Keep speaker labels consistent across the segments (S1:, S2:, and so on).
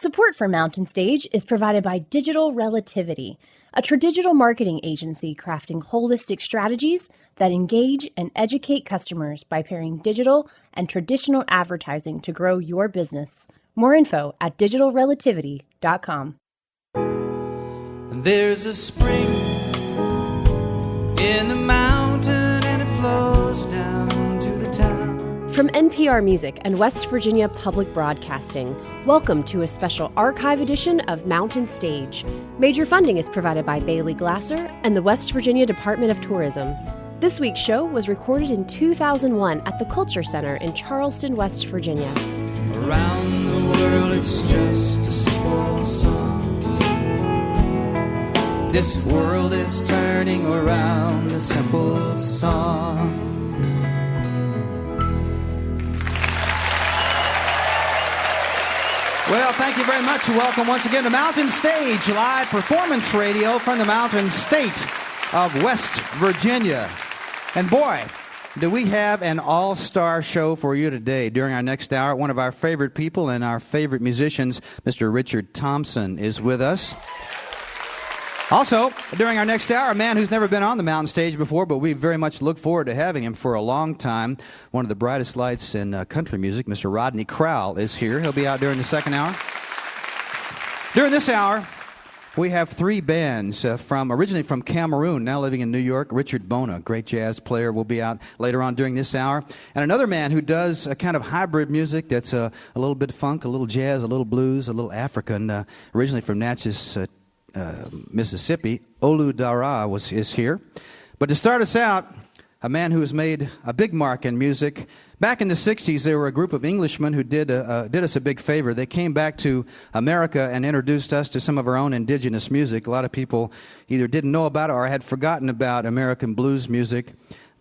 S1: Support for Mountain Stage is provided by Digital Relativity, a tradigital marketing agency crafting holistic strategies that engage and educate customers by pairing digital and traditional advertising to grow your business. More info at digitalrelativity.com.
S2: There's a spring in the mountain and it flows down to the town.
S3: From NPR Music and West Virginia Public Broadcasting, welcome to a special archive edition of Mountain Stage. Major funding is provided by Bailey Glasser and the West Virginia Department of Tourism. This week's show was recorded in 2001 at the Culture Center in Charleston, West Virginia.
S2: Around the world it's just a simple song. This world is turning around a simple song. Well, thank you very much. Welcome once again to Mountain Stage, live performance radio from the Mountain State of West Virginia. And boy, do we have an all-star show for you today. During our next hour, one of our favorite people and our favorite musicians, Mr. Richard Thompson, is with us. Also, during our next hour, a man who's never been on the Mountain Stage before, but we very much look forward to having him for a long time. One of the brightest lights in country music, Mr. Rodney Crowell, is here. He'll be out during the second hour. During this hour, we have three bands originally from Cameroon, now living in New York. Richard Bona, great jazz player, will be out later on during this hour. And another man who does a kind of hybrid music that's a little bit funk, a little jazz, a little blues, a little African, originally from Natchez, Mississippi. Dara is here. But to start us out, a man who has made a big mark in music. Back in the 60s, there were a group of Englishmen who did us a big favor. They came back to America and introduced us to some of our own indigenous music. A lot of people either didn't know about it or had forgotten about American blues music.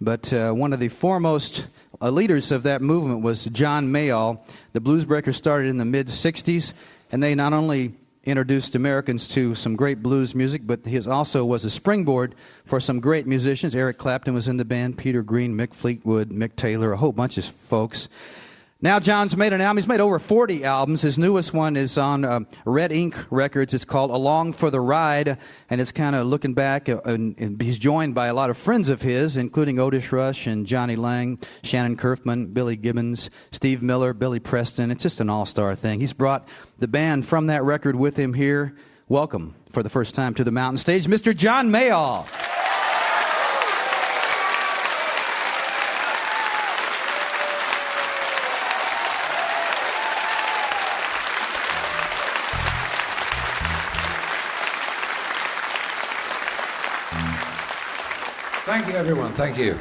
S2: But one of the foremost leaders of that movement was John Mayall. The Blues Breakers started in the mid-60s, and they not only introduced Americans to some great blues music, but he also was a springboard for some great musicians. Eric Clapton was in the band, Peter Green, Mick Fleetwood, Mick Taylor, a whole bunch of folks. Now John's made an album. He's made over 40 albums. His newest one is on Red Ink Records. It's called Along for the Ride, and it's kind of looking back, and he's joined by a lot of friends of his, including Otis Rush and Johnny Lang, Shannon Curfman, Billy Gibbons, Steve Miller, Billy Preston. It's just an all-star thing. He's brought the band from that record with him here. Welcome, for the first time to the Mountain Stage, Mr. John Mayall.
S4: Thank you, everyone. Thank you.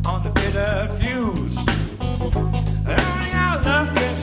S5: On the bitter fuse, and only our love can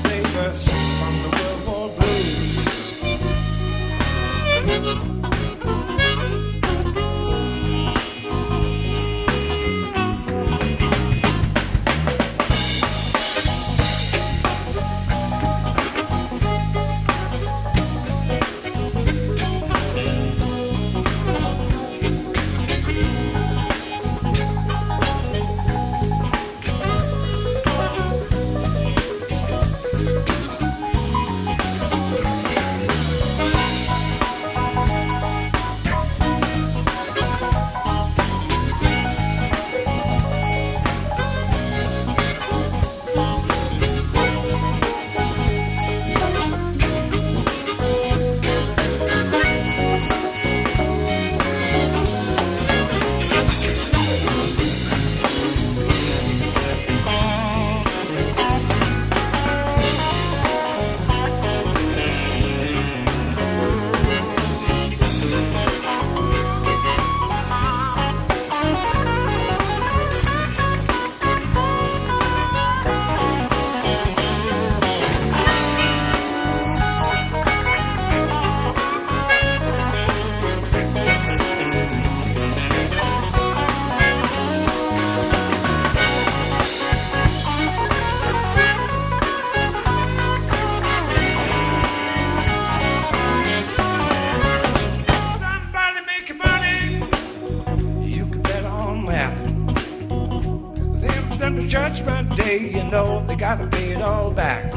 S4: Judgment Day, you know they gotta pay it all back.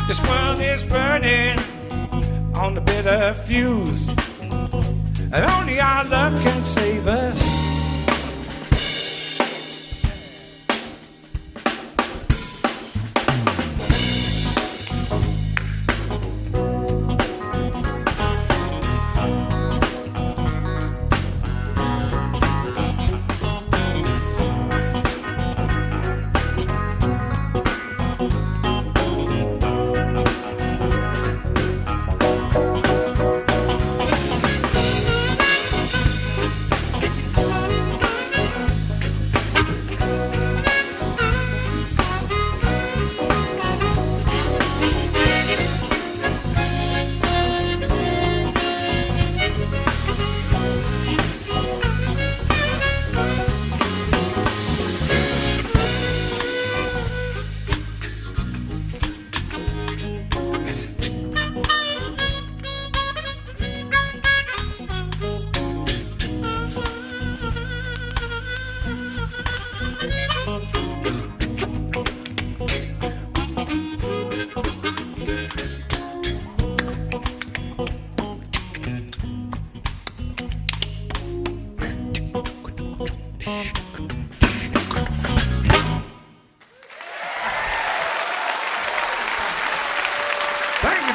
S4: This world is burning on the bitter fuse, and only our love can save us.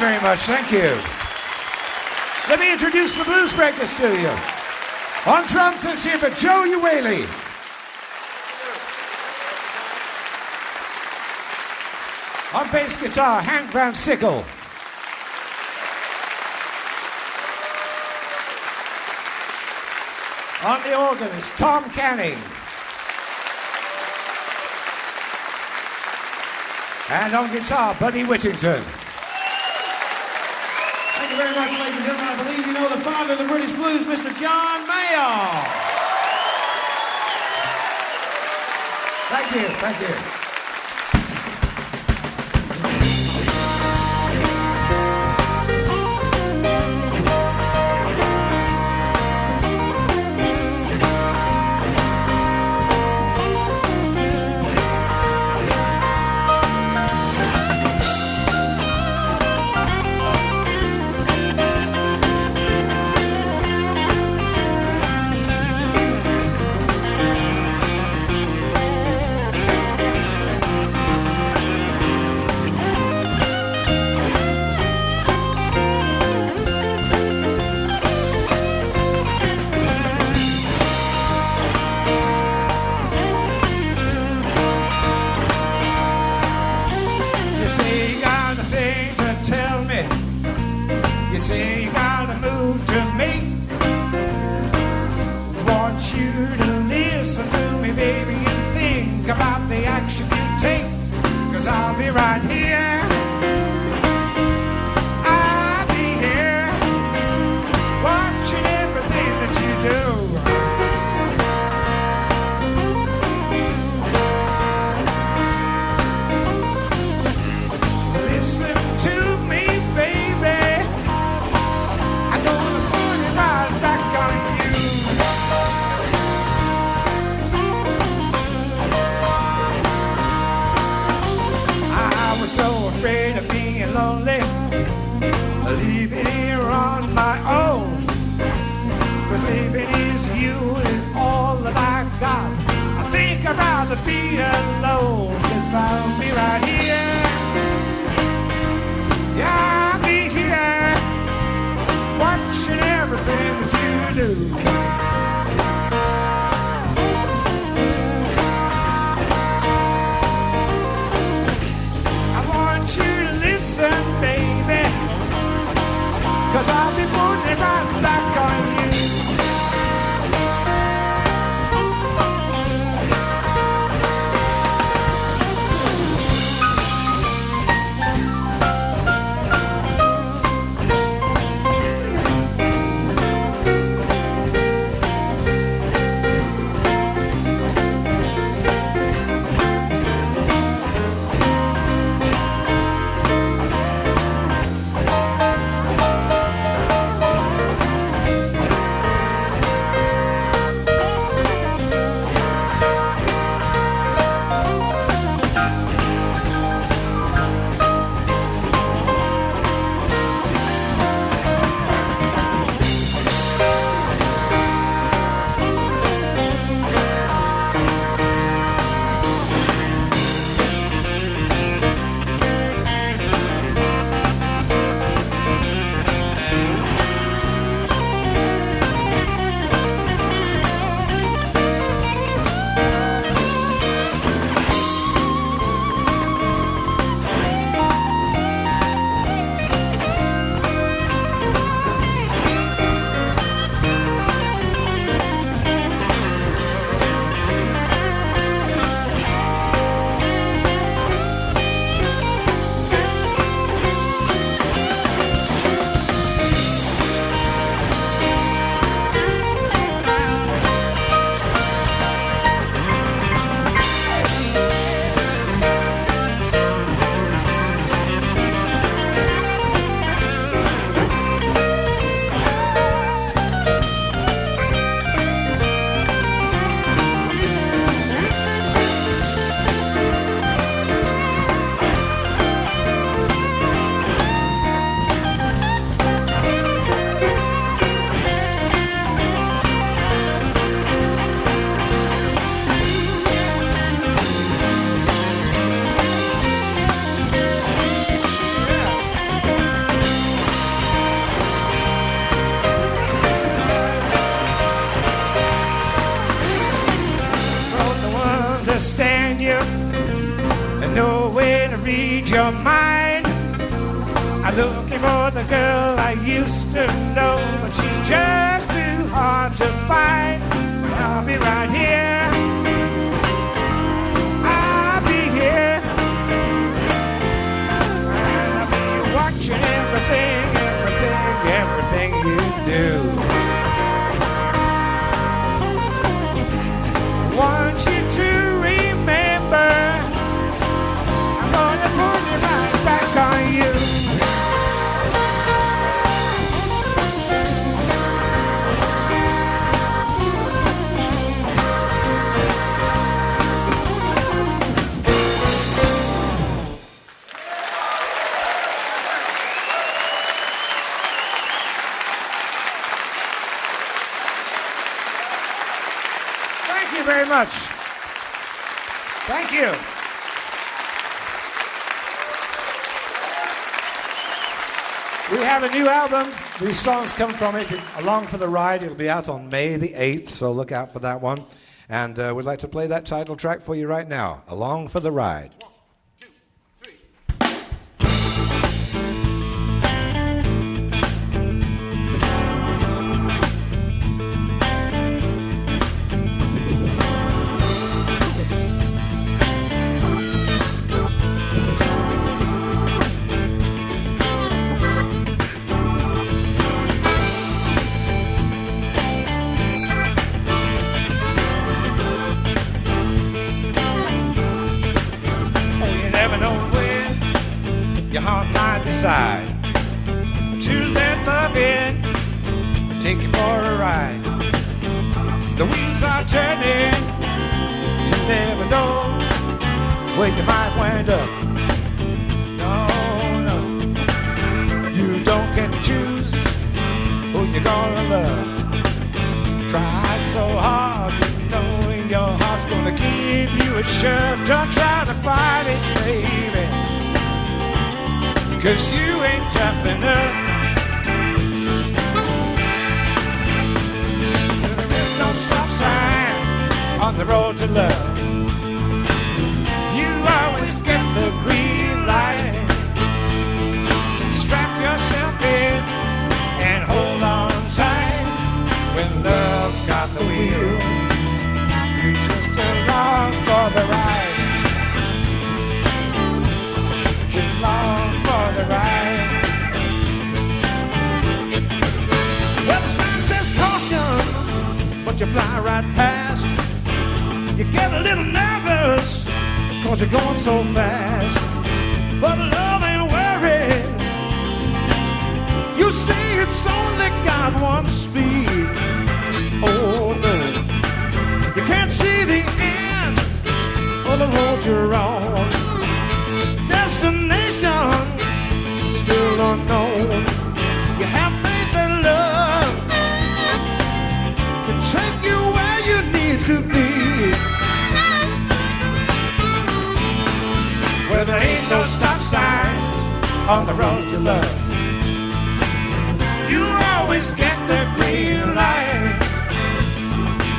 S4: Very much, thank you. Let me introduce the Blues Breakers to you. On drums and timbre, Joe Uwaley. On bass guitar, Hank Van Sickle. On the organ is Tom Canning. And on guitar, Buddy Whittington.
S2: Thank you very much, ladies and gentlemen. I believe you know the father of the British blues, Mr. John Mayall.
S4: Thank you, thank you. you and no way to read your mind. I'm looking for the girl I used to know, but she's just too hard to find. But I'll be right here. I'll be here. And I'll be watching everything you do. I want you to remember, I'm gonna put it right back on you. Thank you very much. Thank you. We have a new album. These songs come from it, Along for the Ride. It'll be out on May the 8th, so look out for that one. And we'd like to play that title track for you right now, Along for the Ride. Your heart might decide to let love in, take you for a ride. The wheels are turning, you never know where you might wind up. No, no, you don't get to choose who you're gonna love. Try so hard, you know your heart's gonna give you a shove. Don't try to fight it, baby, 'cause you ain't tough enough. There is no stop sign on the road to love. You always get the green light. Strap yourself in and hold on tight. When love's got the wheel, you just along for the ride. Just along for the ride. Well, the sign says caution, but you fly right past. You get a little nervous, 'cause you're going so fast. But love ain't worried. You see, it's only got one speed. Oh, no, you can't see the end of the road you're on. Destination still unknown. You have faith and love can take you where you need to be. Where there ain't no stop sign on the road to love. You always get the green light.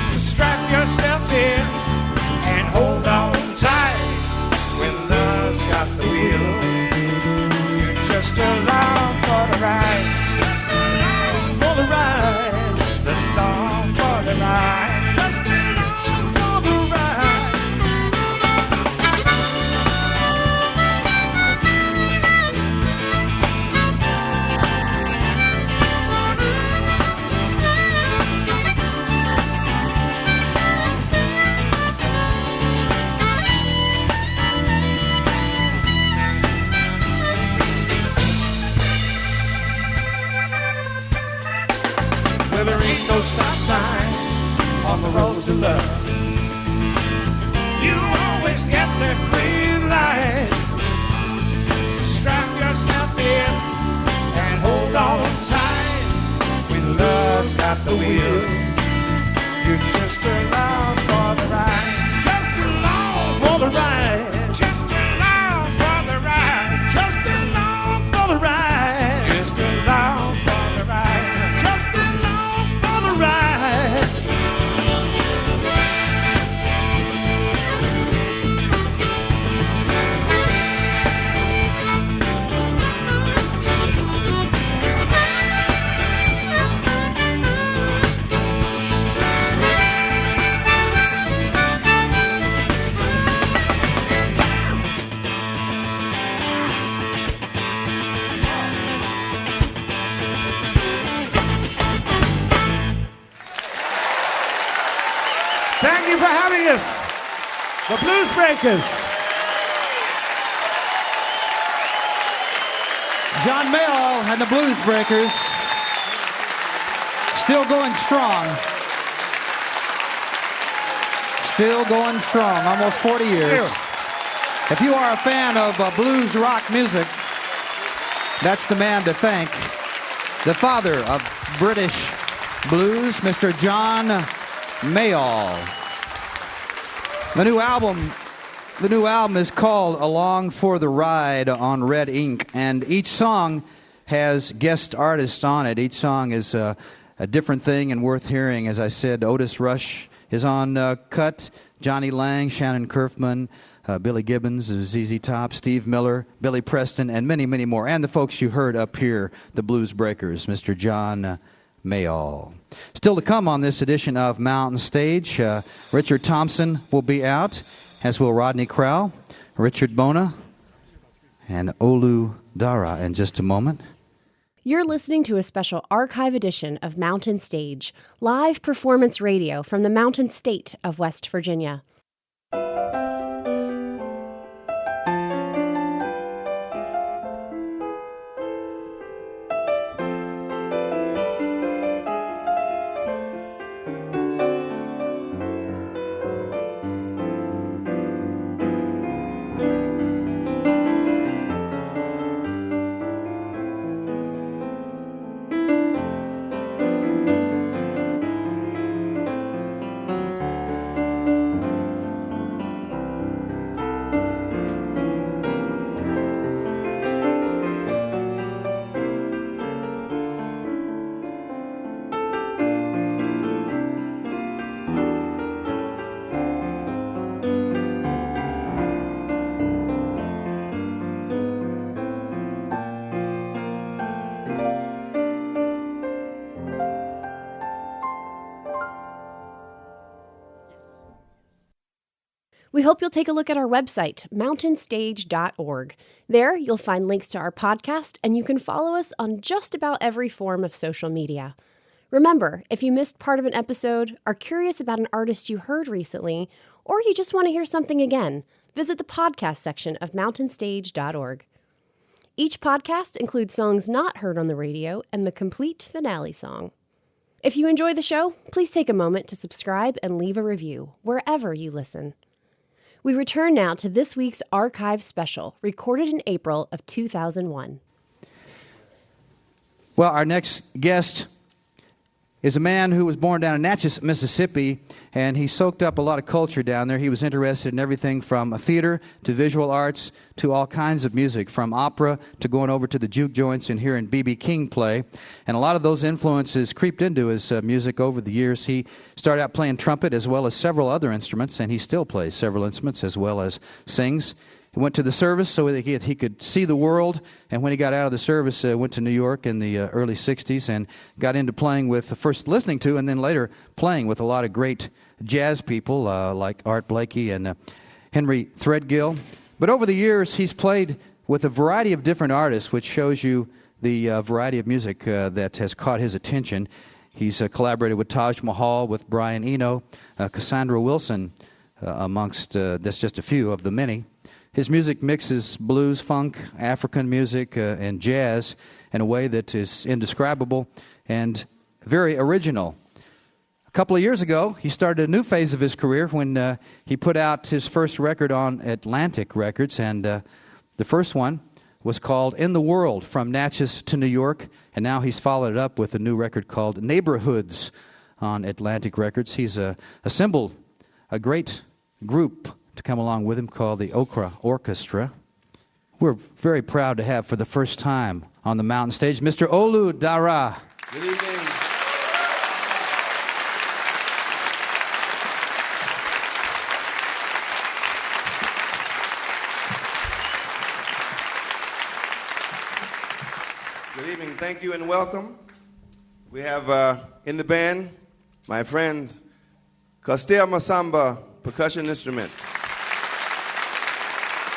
S4: So strap yourselves in and hold on tight. When love's got the wheel, you're just along for the ride. Just along for the ride. Along for the ride. Just along for the ride. Well, there ain't no stop sign on the road to love. You always get the green light. So strap yourself in and hold on tight. When love's got the wheel, you're just along for the ride. Just along for the ride. Just along for the ride. Just along for the ride. Just along for the ride. Just along for the ride. Thank you for having us. The Blues Breakers.
S2: John Mayall and the Blues Breakers. Still going strong. Still going strong. Almost 40 years. If you are a fan of blues rock music, that's the man to thank. The father of British blues, Mr. John Mayall. The new album is called Along for the Ride on Red Ink, and each song has guest artists on it. Each song is a different thing and worth hearing. As I said, Otis Rush is on cut, Johnny Lang, Shannon Kerfman, Billy Gibbons, ZZ Top, Steve Miller, Billy Preston, and many, many more. And the folks you heard up here, the Blues Breakers, Mr. John Mayall. Still to come on this edition of Mountain Stage, Richard Thompson will be out, as will Rodney Crowell, Richard Bona, and Olu Dara in just a moment.
S3: You're listening to a special archive edition of Mountain Stage, live performance radio from the Mountain State of West Virginia. We hope you'll take a look at our website, mountainstage.org. There, you'll find links to our podcast, and you can follow us on just about every form of social media. Remember, if you missed part of an episode, are curious about an artist you heard recently, or you just want to hear something again, visit the podcast section of mountainstage.org. Each podcast includes songs not heard on the radio and the complete finale song. If you enjoy the show, please take a moment to subscribe and leave a review wherever you listen. We return now to this week's archive special, recorded in April of 2001.
S2: Well, our next guest is a man who was born down in Natchez, Mississippi, and he soaked up a lot of culture down there. He was interested in everything from theater to visual arts to all kinds of music, from opera to going over to the juke joints and hearing B.B. King play. And a lot of those influences creeped into his music over the years. He started out playing trumpet as well as several other instruments, and he still plays several instruments as well as sings. He went to the service so that he could see the world, and when he got out of the service, went to New York in the early 60s and got into playing with, first listening to and then later playing with a lot of great jazz people like Art Blakey and Henry Threadgill. But over the years, he's played with a variety of different artists, which shows you the variety of music that has caught his attention. He's collaborated with Taj Mahal, with Brian Eno, Cassandra Wilson, amongst, that's just a few of the many. His music mixes blues, funk, African music, and jazz in a way that is indescribable and very original. A couple of years ago, he started a new phase of his career when he put out his first record on Atlantic Records, and the first one was called In the World, From Natchez to New York, and now he's followed it up with a new record called Neighborhoods on Atlantic Records. He's assembled a great group to come along with him called the Okra Orchestra. We're very proud to have for the first time on the Mountain Stage, Mr. Olu Dara.
S5: Good evening. Good evening. Thank you and welcome. We have in the band my friends Costea Masamba, percussion instrument.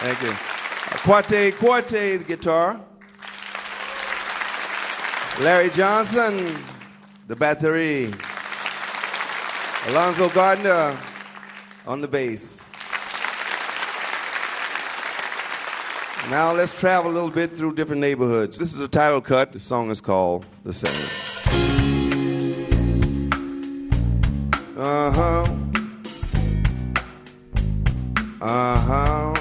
S5: Thank you. Quartet guitar. Larry Johnson, the battery. Alonzo Gardner on the bass. Now let's travel a little bit through different neighborhoods. This is a title cut. The song is called The Same. Uh-huh. Uh-huh.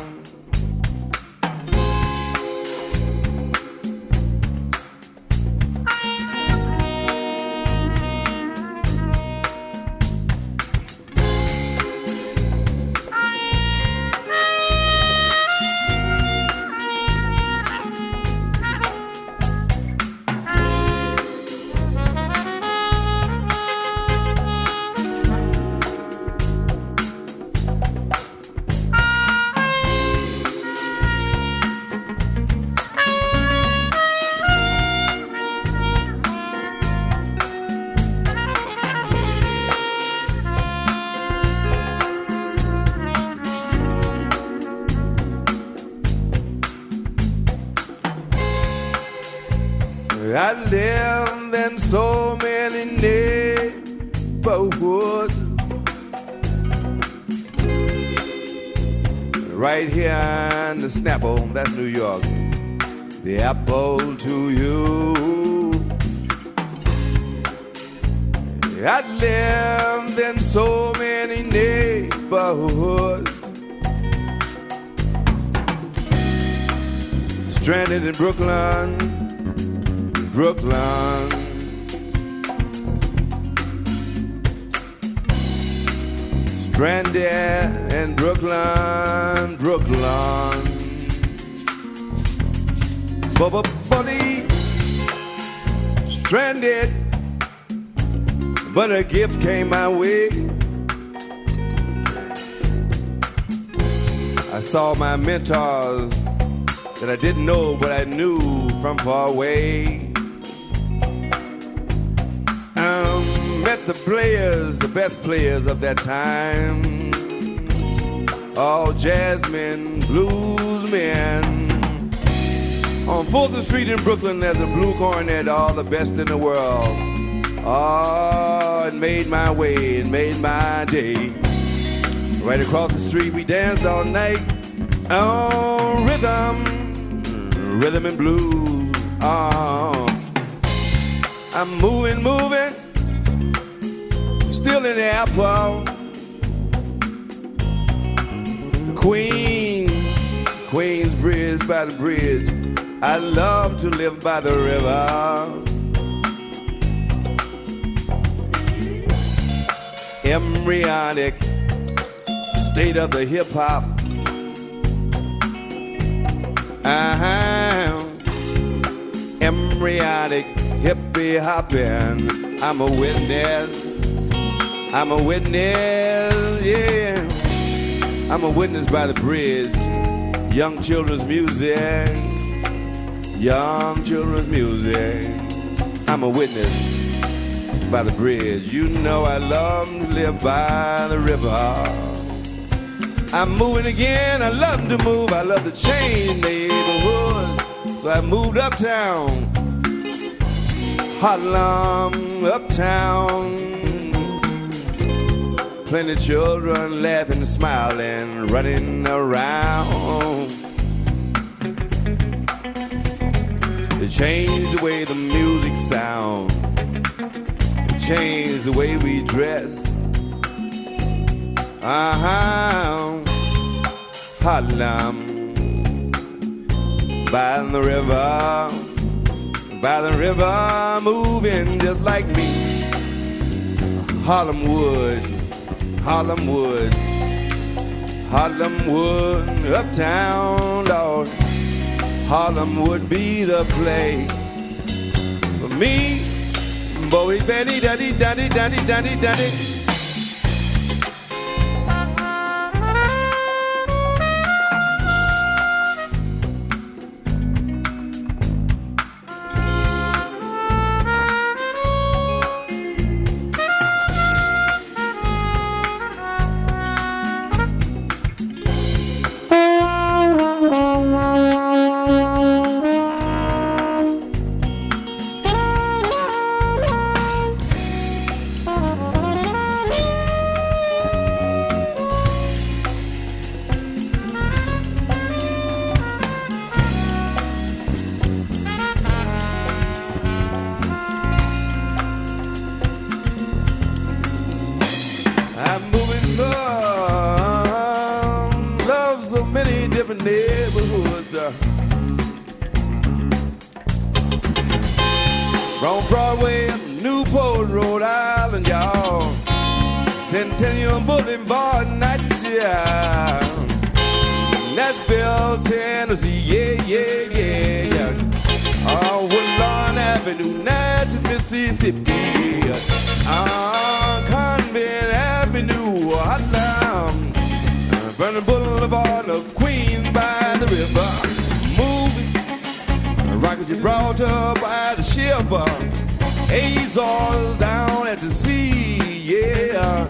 S5: I lived in so many neighborhoods. Right here in the Snapple, that's New York. The apple to you. I lived in so many neighborhoods. Stranded in Brooklyn. Brooklyn. Stranded in Brooklyn, Brooklyn. Buddy, stranded, but a gift came my way. I saw my mentors that I didn't know, but I knew from far away. Met the players, the best players of that time. All jazzmen, bluesmen. On 4th Street in Brooklyn, there's a blue cornet, all the best in the world. Oh, it made my way, it made my day. Right across the street, we danced all night. Oh, rhythm, rhythm and blues. Oh, I'm moving, moving. Still in the apple. Queens Bridge, by the bridge. I love to live by the river. Embryonic state of the hip hop. Embryonic hippie hopping. I'm a witness. I'm a witness, yeah. I'm a witness by the bridge. Young children's music. Young children's music. I'm a witness by the bridge. You know I love to live by the river. I'm moving again. I love to move. I love to change neighborhoods. So I moved uptown. Harlem, uptown. Plenty of children laughing and smiling, running around. They changed the way the music sounds. They changed the way we dress. Harlem, by the river, moving just like me. Harlemwood, uptown, Lord. Harlem would be the place for me. Boy, Betty, daddy, daddy, daddy, daddy, daddy. Centennial Boulevard night, yeah. Nashville, Tennessee, yeah. Woodlawn Avenue, Natchez, Mississippi. Convent Avenue, Hotline. Vernon Boulevard of Queens by the river. Moving, Rocket Gibraltar by the ship. Azores down at the sea, yeah.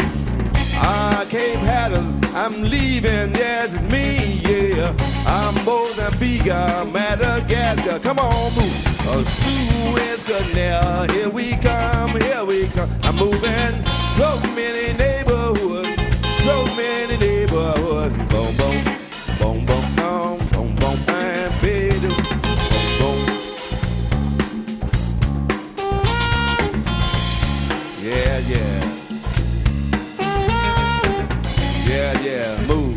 S5: Cape Hatters, I'm leaving, yes, it's me, yeah. I'm Mozambique, Madagascar, come on, move. Suez Canal, here we come. I'm moving so many neighborhoods. Boom, boom, boom, boom, boom, boom, boom, and baby, boom, boom. Yeah, move.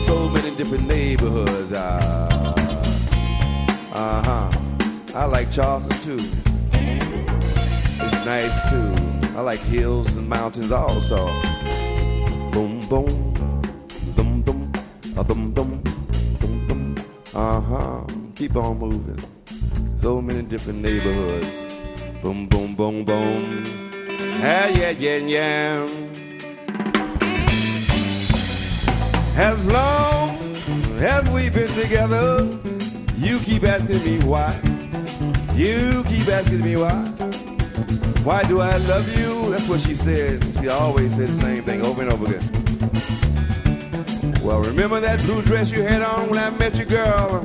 S5: So many different neighborhoods. I like Charleston too. It's nice too. I like hills and mountains also. Boom, boom, boom, boom, boom, boom, boom, boom. Keep on moving. So many different neighborhoods. Boom, boom, boom, boom. Yeah. As long as we've been together, you keep asking me why. Why do I love you? That's what she said. She always said the same thing over and over again. Well, remember that blue dress you had on when I met you, girl?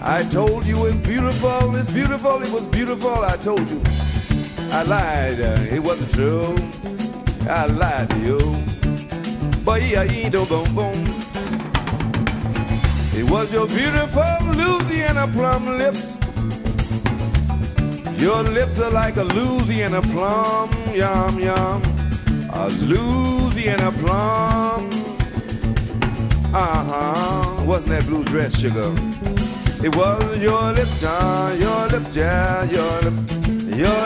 S5: I told you it was beautiful, it was beautiful. I told you. I lied, it wasn't true. I lied to you. But yeah, boom, boom. It was your beautiful Louisiana plum lips. Your lips are like a Louisiana plum, yum, yum. A Louisiana plum. Wasn't that blue dress, sugar? It was your lips, your lips, yeah, your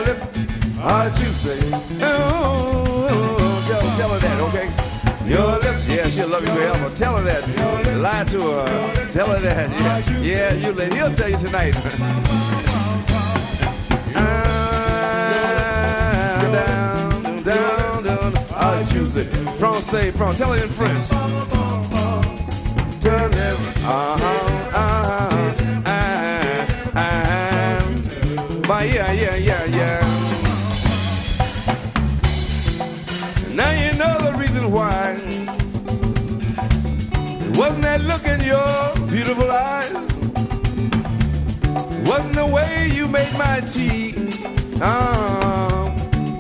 S5: lips are juicy. Tell her that, okay? Your lips, yeah, she'll love you forever. Tell her that. Lie to her. Tell her that. Yeah, he'll tell you tonight. Down, are juicy. Francais, tell it in French. Turn them, yeah. Now you know the reason why. It wasn't that look in your beautiful eyes. It wasn't the way you made my tea.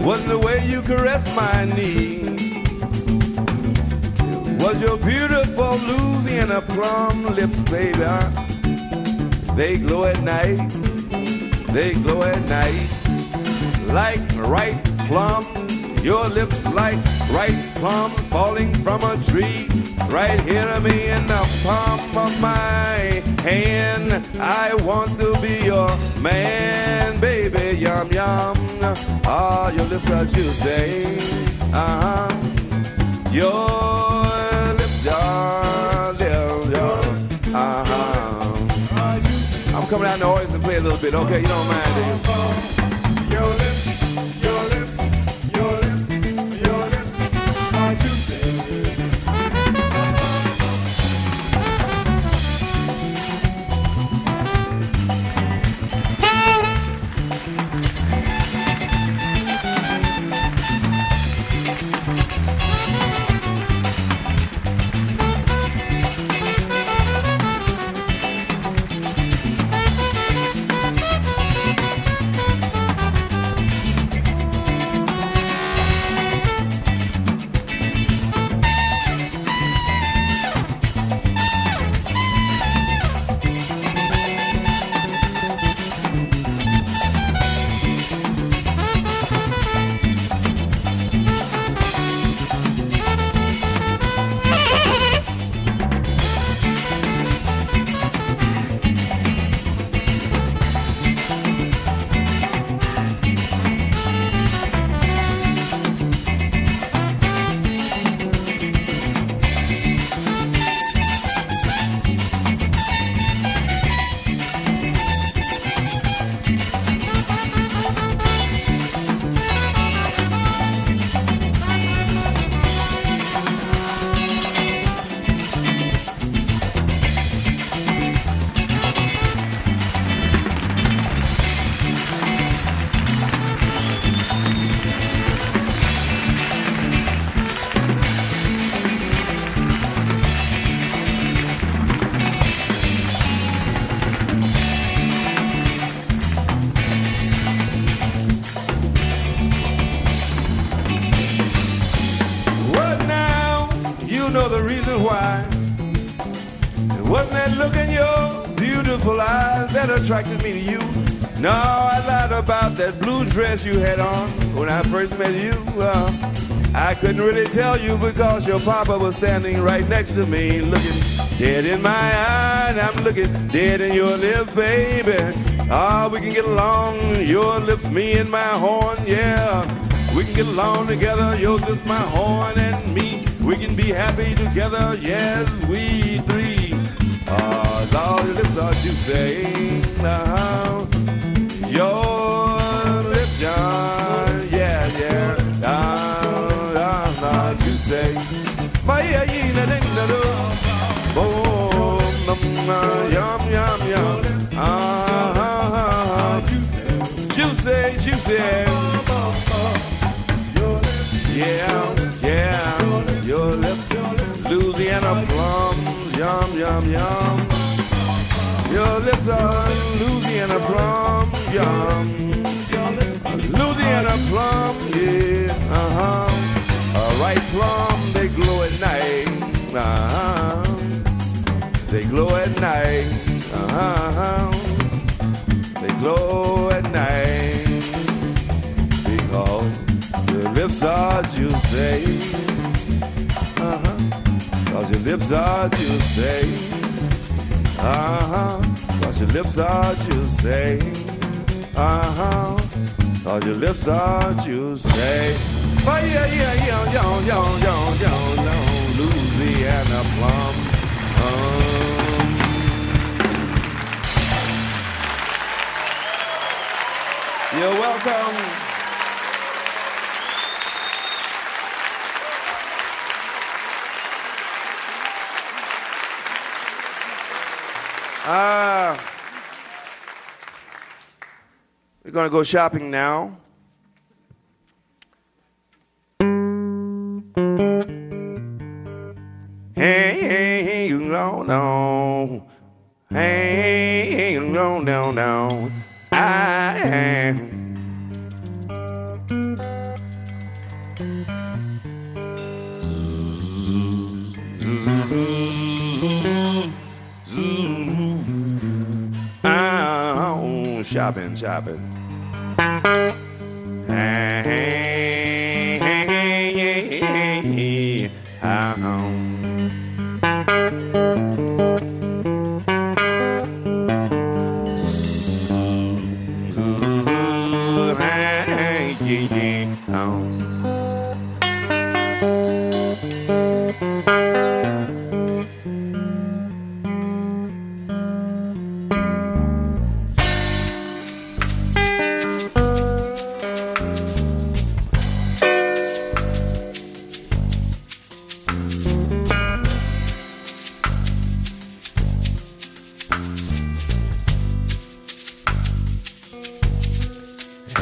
S5: Wasn't the way you caressed my knee. It was your beautiful Louisiana plum lips, baby. They glow at night. Like ripe plum. Your lips like ripe plum falling from a tree. Right here to me in the palm of my hand. I want to be your man, baby, yum, yum. Your lips are juicy. Your lips are I'm coming out in the audience and play a little bit, okay? You don't mind, do you? Your lips are juicy. why. It wasn't that look in your beautiful eyes that attracted me to you. No, I lied about that blue dress you had on when I first met you. I couldn't really tell you because your papa was standing right next to me, looking dead in my eye. I'm looking dead in your lips, baby. We can get along, your lips, me and my horn, yeah. We can get along together, your lips, my horn, and me. We can be happy together, yes, we three. All your lips are juicy. Your lips, John, yeah, yeah. Juicy. My yum, yum, yum. Juicy, juicy. Yeah, yeah. Your lips, Louisiana plums, yum, yum, yum. Your lips are Louisiana plum, yum. Louisiana plum, yeah, a ripe plum, they glow at night, they glow at night, they glow at night, because your lips are juicy, cause your lips are juicy. Cause your lips are juicy. Cause your lips are juicy. Oh yeah, yeah, yeah, yo, yo, yo, yo, yo, Louisiana plum. You're welcome. We're going to go shopping now. Hey, no, no. Hey, no, no, no. I am. Shopping, shopping. Hey, hey, hey,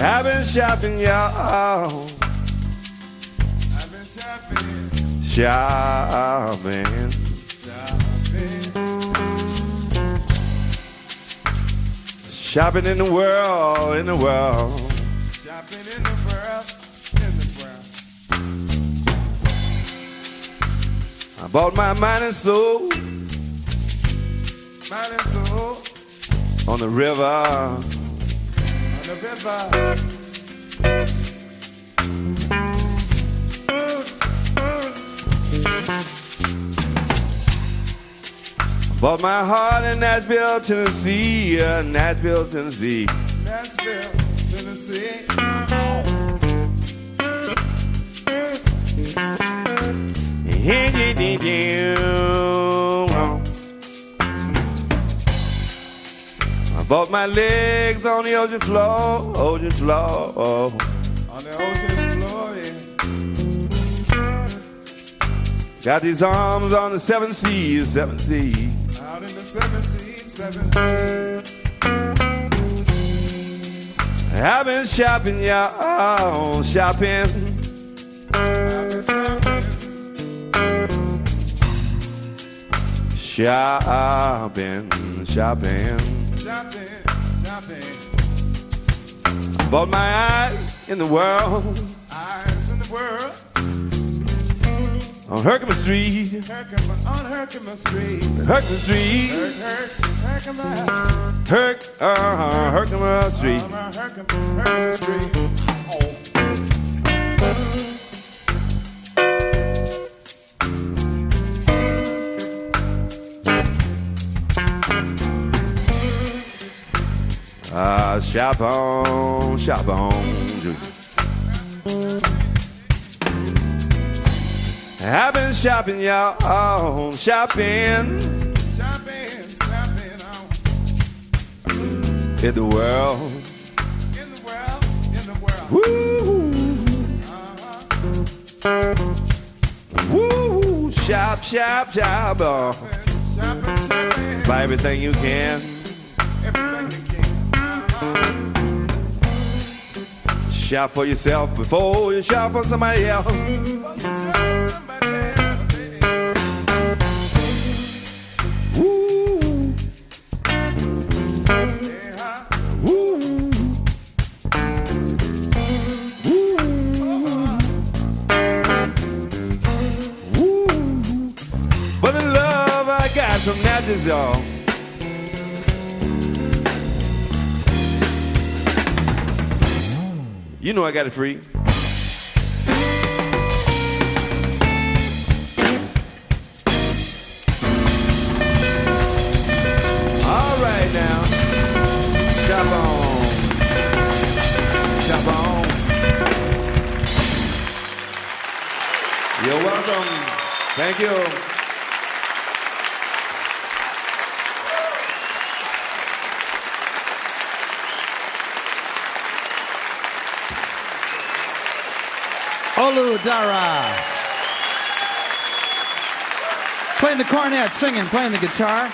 S5: I've been shopping, y'all. I've been shopping. Shopping. Shopping in the world, in the world. Shopping in the world, in the world. I bought my mind and soul. Mind and soul. On the river. The river. Bought my heart in Nashville, Tennessee, Nashville, Tennessee. Nashville, Tennessee. I bought my legs on the ocean floor, ocean floor. On the ocean floor, yeah. Got these arms on the seven seas, seven seas. Out in the seven seas, seven seas. I've been shopping, y'all, shopping. I've been shopping. Shopping, shopping. Shopping, shopping. Bought my eyes in the world. Eyes in the world. On Herkimer Street.
S6: On Herkimer Street.
S5: Herkimer Street.
S6: Herkimer
S5: Street.
S6: Herkimer Street.
S5: Shop on, I've been shopping, y'all, shopping in the world. Woo, woo, shop, buy everything you can. Shop for yourself before you shop for somebody else. Woo. Woo. Woo. Woo. For the love I got from Natchez, y'all. You know I got it free. All right now. Chop on. Chop on. You're welcome. Thank you.
S2: Olu Dara. Playing the cornet, singing, playing the guitar,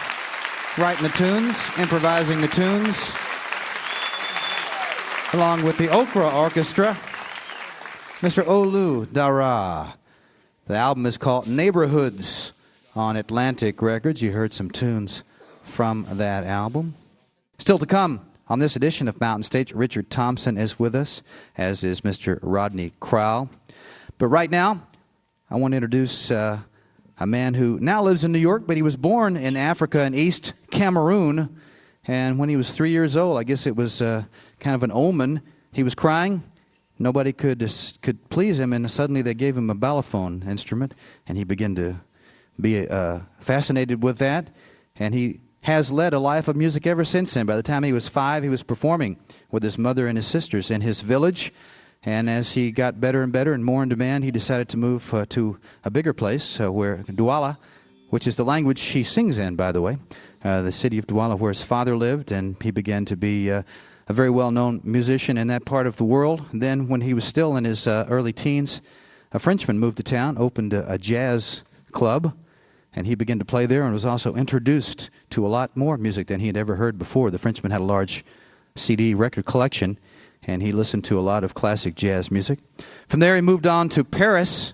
S2: writing the tunes, improvising the tunes, along with the Okra Orchestra, Mr. Olu Dara. The album is called Neighborhoods on Atlantic Records. You heard some tunes from that album. Still to come on this edition of Mountain Stage, Richard Thompson is with us, as is Mr. Rodney Crowell. But right now, I want to introduce a man who now lives in New York, but he was born in Africa in East Cameroon. And when he was 3 years old, I guess it was kind of an omen. He was crying. Nobody could please him, and suddenly they gave him a balafon instrument, and he began to be fascinated with that. And he has led a life of music ever since then. By the time he was 5, he was performing with his mother and his sisters in his village. And as he got better and better and more in demand, he decided to move to a bigger place, where Douala, which is the language he sings in, by the way, the city of Douala, where his father lived, and he began to be a very well-known musician in that part of the world. And then when he was still in his early teens, a Frenchman moved to town, opened a jazz club, and he began to play there and was also introduced to a lot more music than he had ever heard before. The Frenchman had a large CD record collection, and he listened to a lot of classic jazz music. From there, he moved on to Paris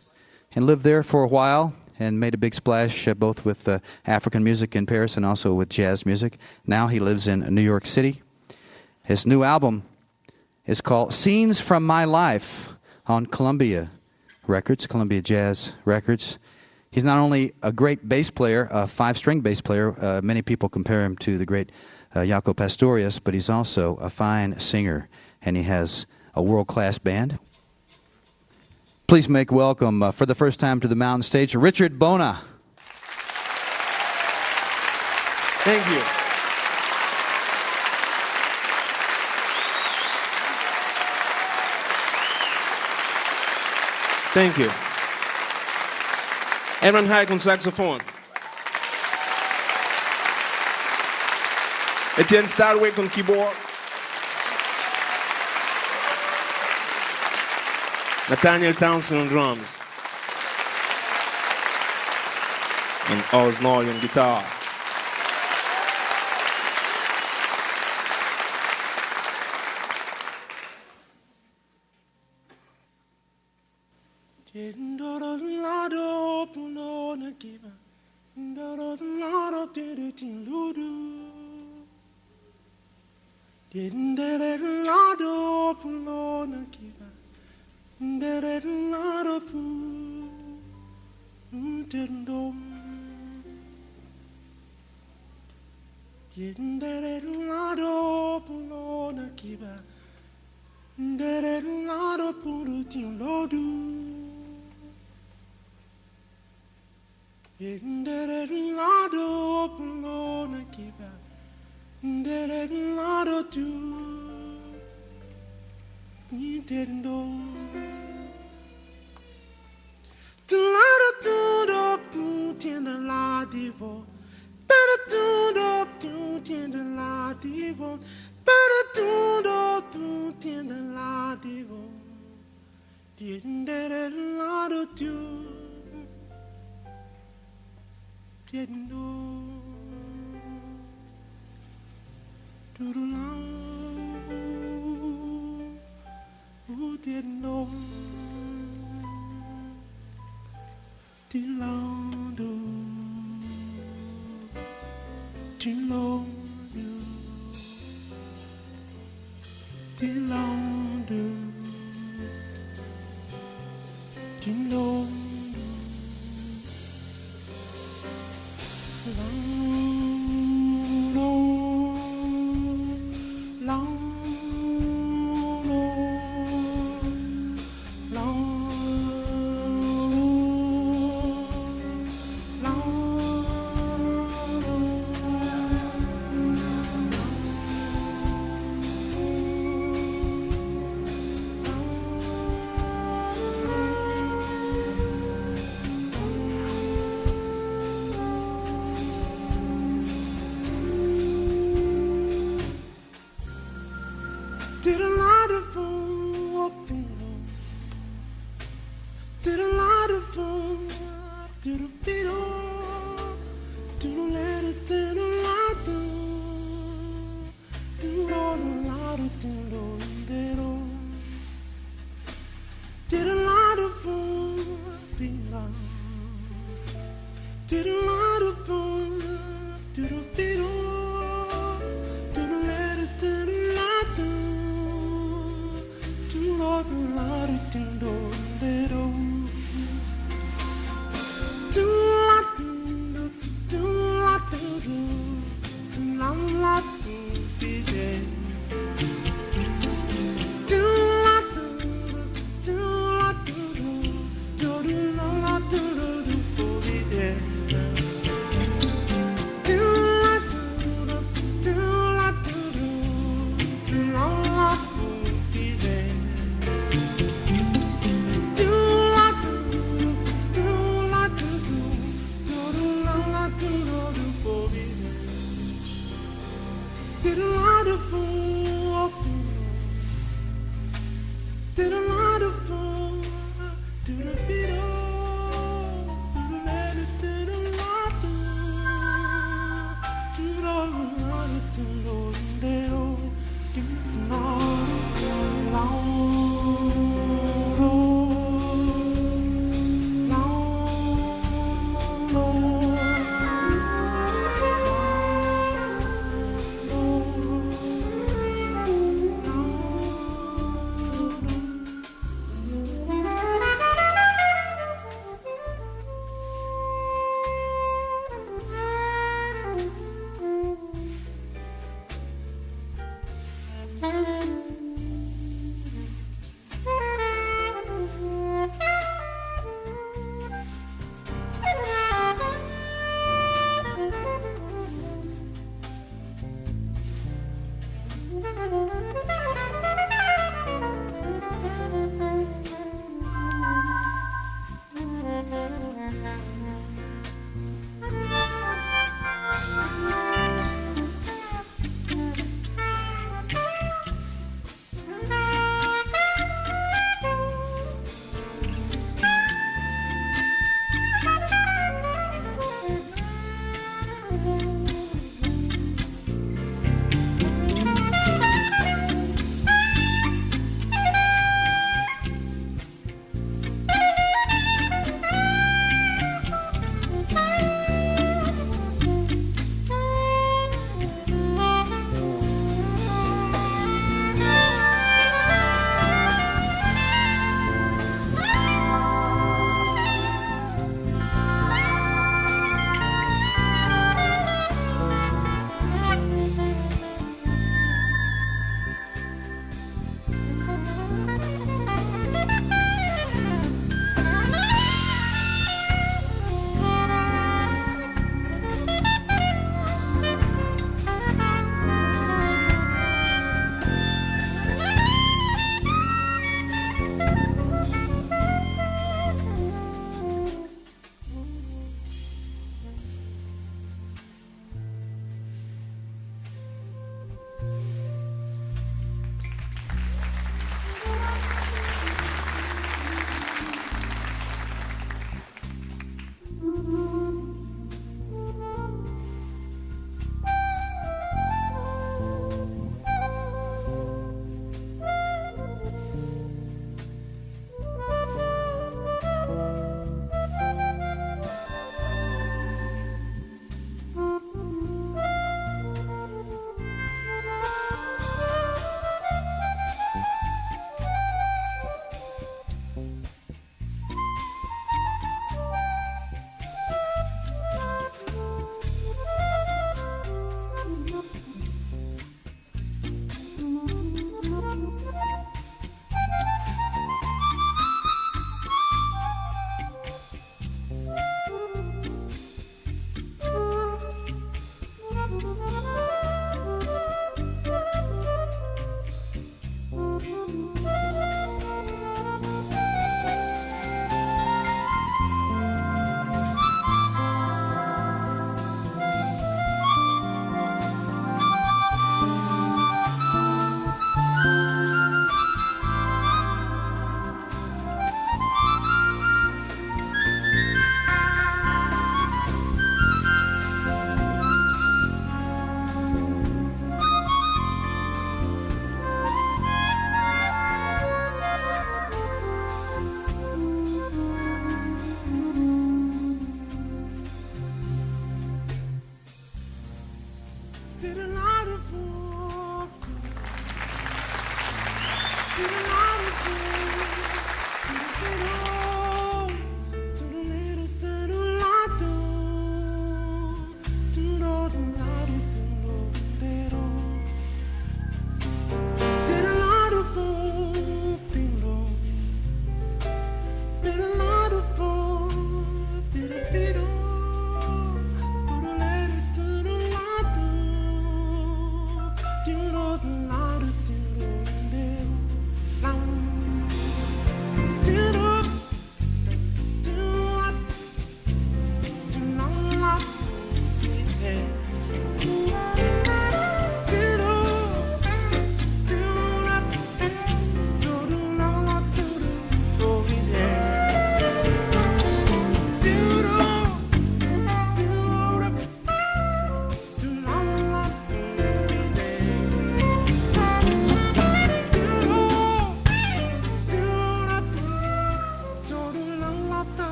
S2: and lived there for a while and made a big splash both with African music in Paris and also with jazz music. Now he lives in New York City. His new album is called Scenes from My Life on Columbia Records, Columbia Jazz Records. He's not only a great bass player, a 5-string bass player. Many people compare him to the great Jaco Pastorius, but he's also a fine singer, and he has a world-class band. Please make welcome, for the first time to the Mountain Stage, Richard Bona.
S7: Thank you. Thank you. Aaron Hayek on saxophone. Etienne Starwick on keyboard. Nathaniel Thompson on drums. And Osnoy on guitar.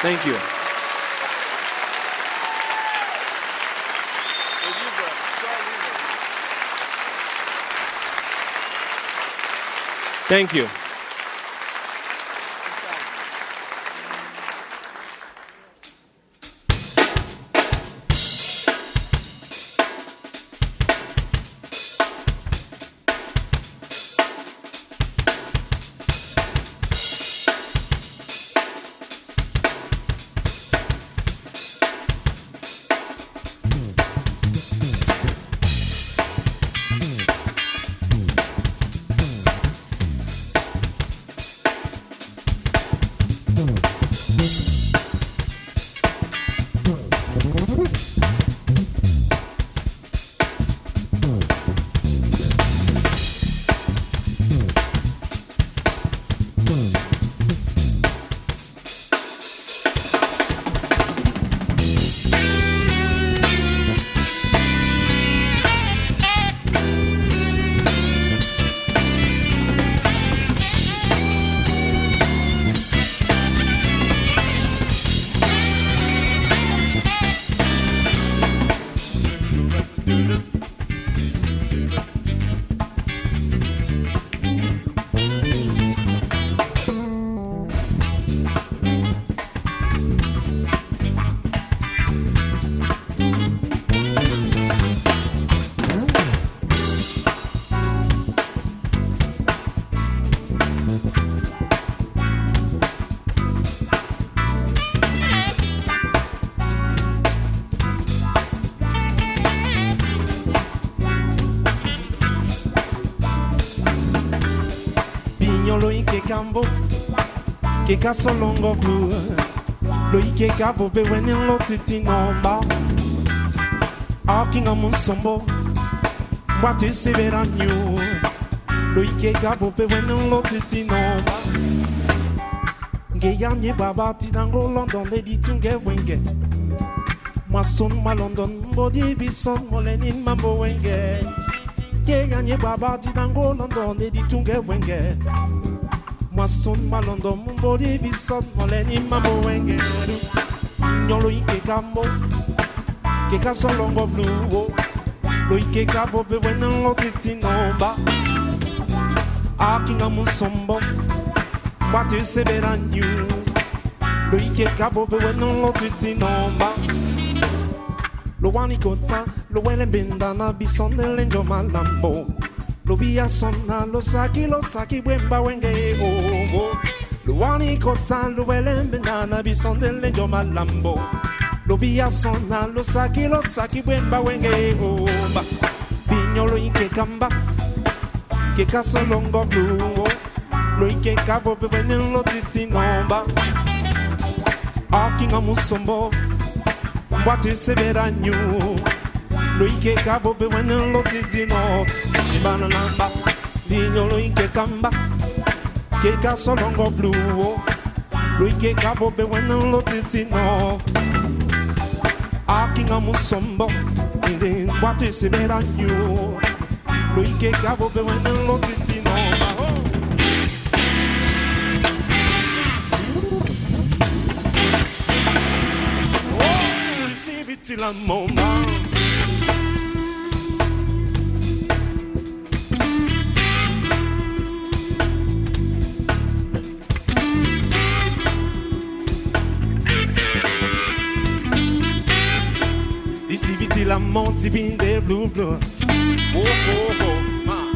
S7: Thank you. Thank you.
S8: Cambo, che caso longo blu, lo ike capo pe when in lotiti nomba, arking a musombo, what is it on you? Lo ike capo pe when in lotiti nomba, Gayanye baba ti dango London de di tunge wenge, ma son ma London body be son molenin mambo wenge, Gayanye baba ti dango London de di tunge wenge. Son malondo mbodi bison moleni mambo wengeru nyolo ike kambo ke kaso longo blue lo ike kabo be wenen lotiti nomba akinga musombo what is it on you lo ike kabo be wenen lotiti nomba lo wani kota lo wele bindana bison de lenjo malambo lo via sonna lo saki bwemba wenge oh lo wani kota lo welembe nana bison de lenjo malambo lo via sonna lo saki bwemba wenge oh ba pignolo ike kamba che caso longo blu lo ike cabo pe venen lo titi nomba akinga musombo what is it on you lo ike cabo pe venen lo titi no banana lignolo ike kamba che caso longo blu lo ike cabo pe venen lo titi no akinga musombo what is it on you lo ike cabo pe venen lo titi no till I'm moment. This is till I'm monty being the blue. Oh, ma.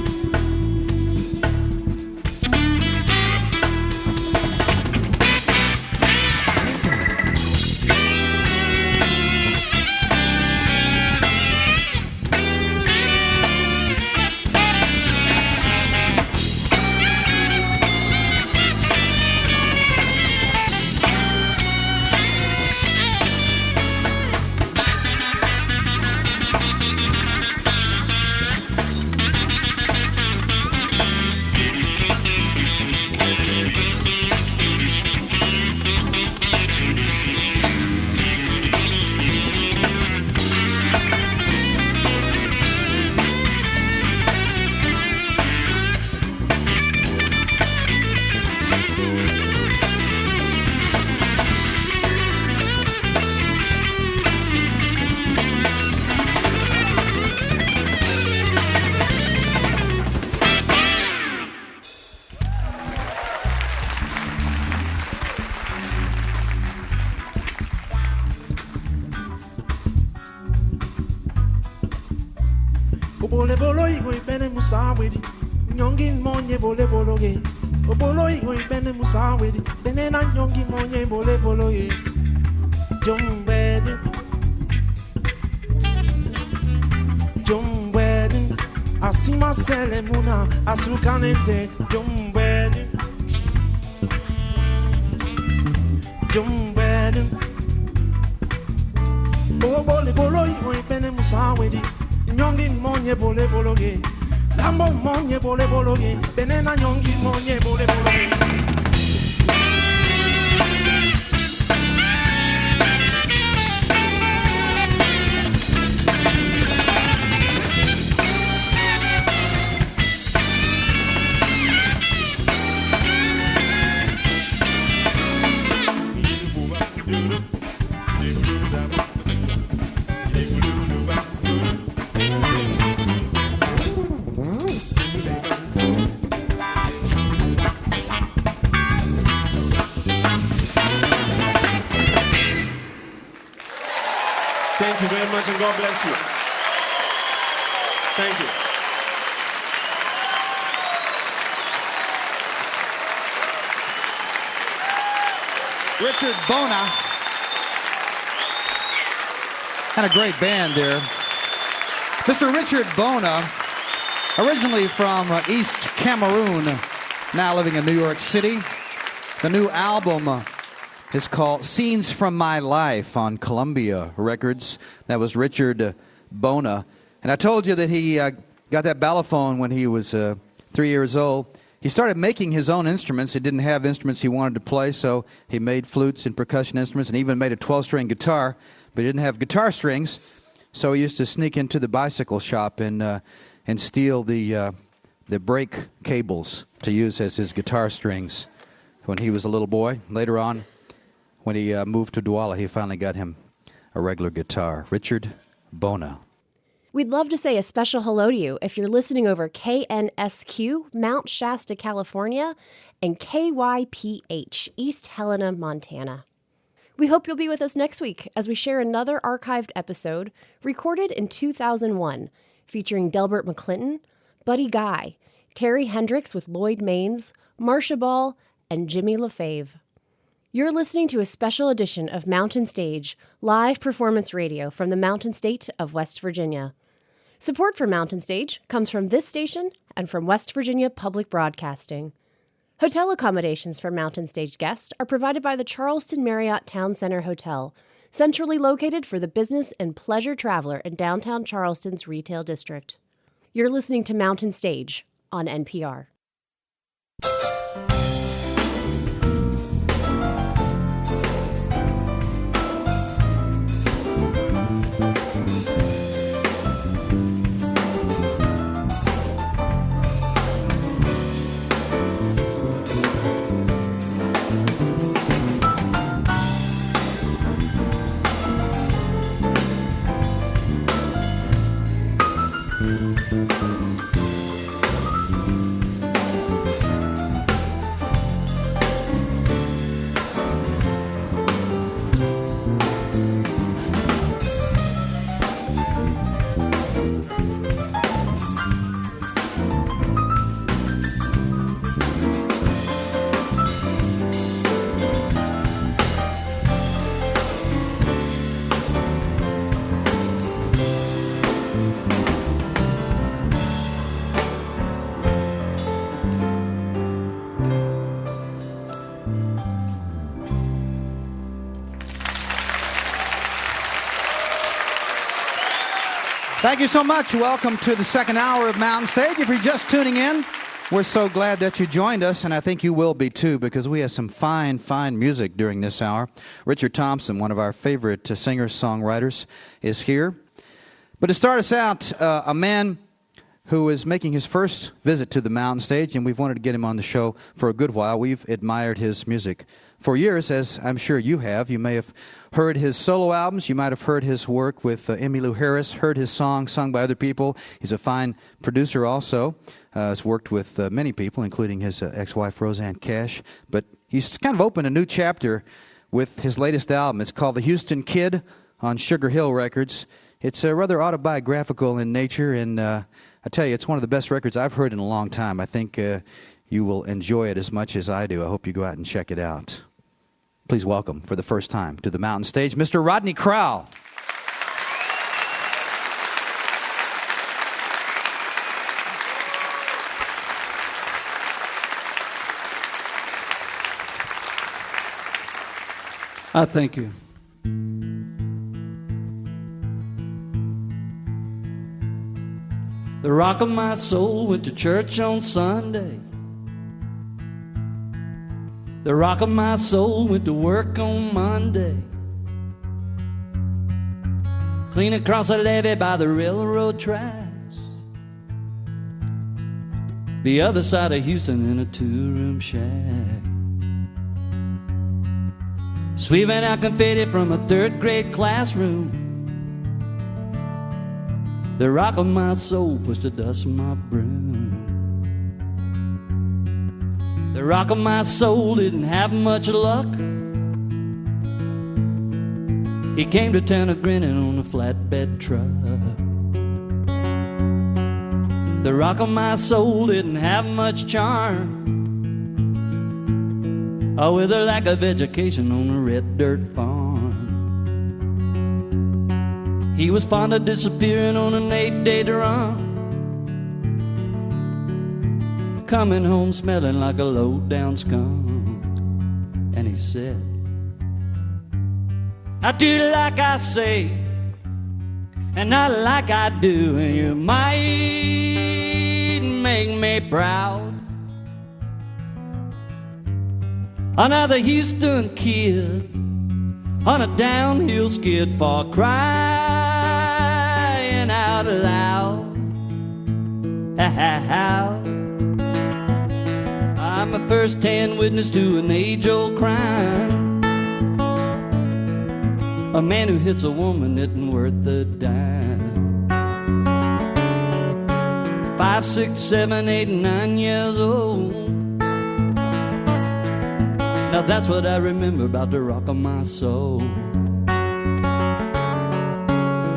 S8: Obole bolo igo ibene musawedi. Nyongi monye bole bolo ge. Obolo igo ibene musawedi. Bene na nyongi monye bole bolo ge. Jumbedu. Jumbedu. Asima sele muna asukanete. Jumbedu. Jumbedu. Obole bolo igo ibene musawedi. Nyongi monye bole bolo ge. Lambo monye bole bolo ge. Benena nyongi monye bole bolo ge. Thank you very much and God bless you. Thank you.
S2: Richard Bona. And a great band there. Mr. Richard Bona, originally from East Cameroon, now living in New York City. The new album is called Scenes from My Life on Columbia Records. That was Richard Bona. And I told you that he got that balafone when he was 3 years old. He started making his own instruments. He didn't have instruments he wanted to play, so he made flutes and percussion instruments and even made a 12-string guitar, but he didn't have guitar strings, so he used to sneak into the bicycle shop and steal the brake cables to use as his guitar strings when he was a little boy. Later on, when he moved to Douala, he finally got him a regular guitar. Richard Bona.
S3: We'd love to say a special hello to you if you're listening over KNSQ, Mount Shasta, California, and KYPH, East Helena, Montana. We hope you'll be with us next week as we share another archived episode recorded in 2001, featuring Delbert McClinton, Buddy Guy, Terry Hendricks with Lloyd Maines, Marcia Ball, and Jimmy LaFave. You're listening to a special edition of Mountain Stage, live performance radio from the Mountain State of West Virginia. Support for Mountain Stage comes from this station and from West Virginia Public Broadcasting. Hotel accommodations for Mountain Stage guests are provided by the Charleston Marriott Town Center Hotel, centrally located for the business and pleasure traveler in downtown Charleston's retail district. You're listening to Mountain Stage on NPR.
S2: Thank you so much. Welcome to the second hour of Mountain Stage. If you're just tuning in, we're so glad that you joined us, and I think you will be too, because we have some fine, fine music during this hour. Richard Thompson, one of our favorite singers-songwriters, is here. But to start us out, a man who is making his first visit to the Mountain Stage, and we've wanted to get him on the show for a good while. We've admired his music for years, as I'm sure you have. You may have heard his solo albums. You might have heard his work with Emmylou Harris, heard his songs sung by other people. He's a fine producer also. Has worked with many people, including his ex-wife, Roseanne Cash. But he's kind of opened a new chapter with his latest album. It's called The Houston Kid on Sugar Hill Records. It's rather autobiographical in nature, and I tell you, it's one of the best records I've heard in a long time. I think you will enjoy it as much as I do. I hope you go out and check it out. Please welcome, for the first time, to the Mountain Stage, Mr. Rodney Crowell.
S9: I thank you. The rock of my soul went to church on Sunday. The rock of my soul went to work on Monday. Clean across the levee by the railroad tracks. The other side of Houston in a two-room shack. Sweeping out confetti from a third-grade classroom. The rock of my soul pushed the dust from my broom. The rock of my soul didn't have much luck. He came to town a-grinning on a flatbed truck. The rock of my soul didn't have much charm. Oh, with a lack of education on a red dirt farm. He was fond of disappearing on an 8-day run, coming home smelling like a low-down skunk. And he said, I do like I say, and not like I do, and you might make me proud. Another Houston kid on a downhill skid for crying out loud. I'm a first-hand witness to an age-old crime. A man who hits a woman isn't worth a dime. 5, 6, 7, 8, and 9 years old. Now that's what I remember about the rock of my soul.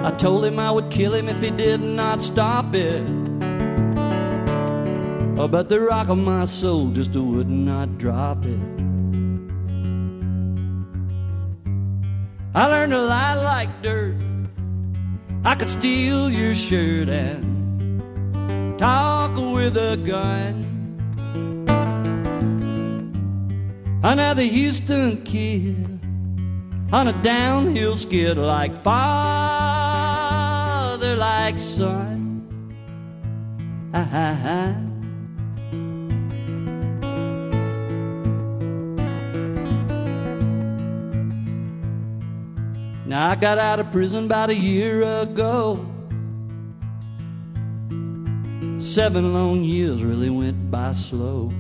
S9: I told him I would kill him if he did not stop it. Oh, but the rock of my soul just would not drop it. I learned to lie like dirt. I could steal your shirt and talk with a gun. Another Houston kid on a downhill skid, like father, like son. Now I got out of prison about a year ago. 7 long years really went by slow.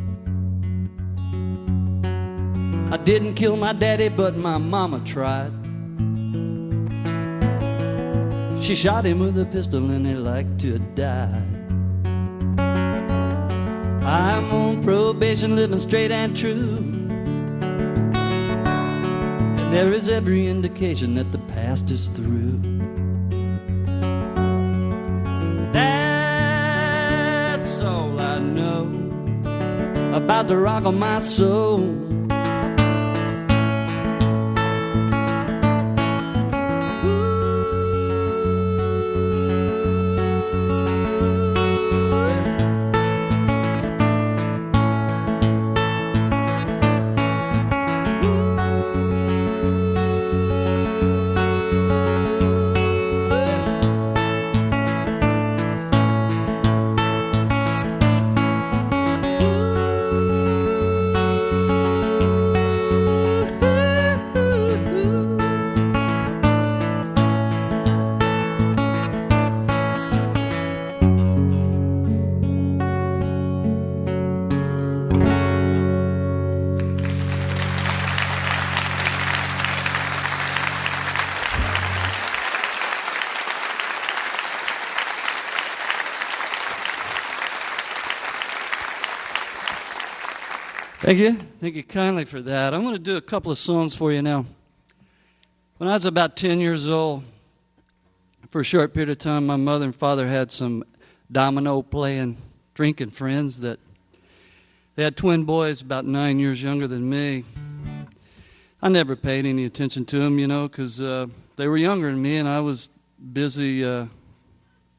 S9: I didn't kill my daddy, but my mama tried. She shot him with a pistol and he liked to have died. I'm on probation, living straight and true, and there is every indication that the past is through. That's all I know about the rock of my soul. Thank you. Thank you kindly for that. I'm going to do a couple of songs for you now. When I was about 10 years old, for a short period of time, my mother and father had some domino playing, drinking friends that they had twin boys about 9 years younger than me. I never paid any attention to them, because they were younger than me, and I was busy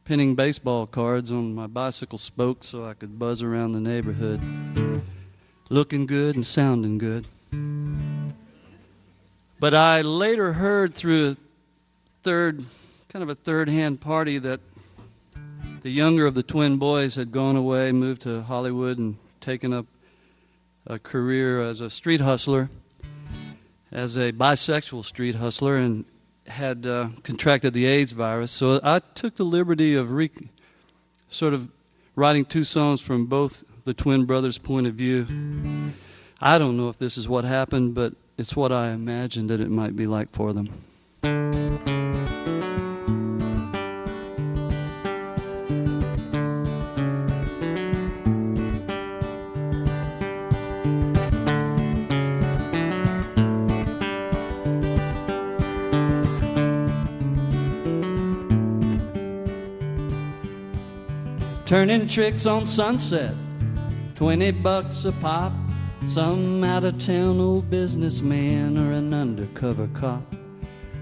S9: pinning baseball cards on my bicycle spokes so I could buzz around the neighborhood, looking good and sounding good. But I later heard through a third-hand party that the younger of the twin boys had gone away, moved to Hollywood, and taken up a career as a street hustler, as a bisexual street hustler, and had contracted the AIDS virus. So I took the liberty of sort of writing two songs from both the twin brothers' point of view. I don't know if this is what happened, but it's what I imagined that it might be like for them. Turning tricks on Sunset, $20 a pop. Some out-of-town old businessman or an undercover cop.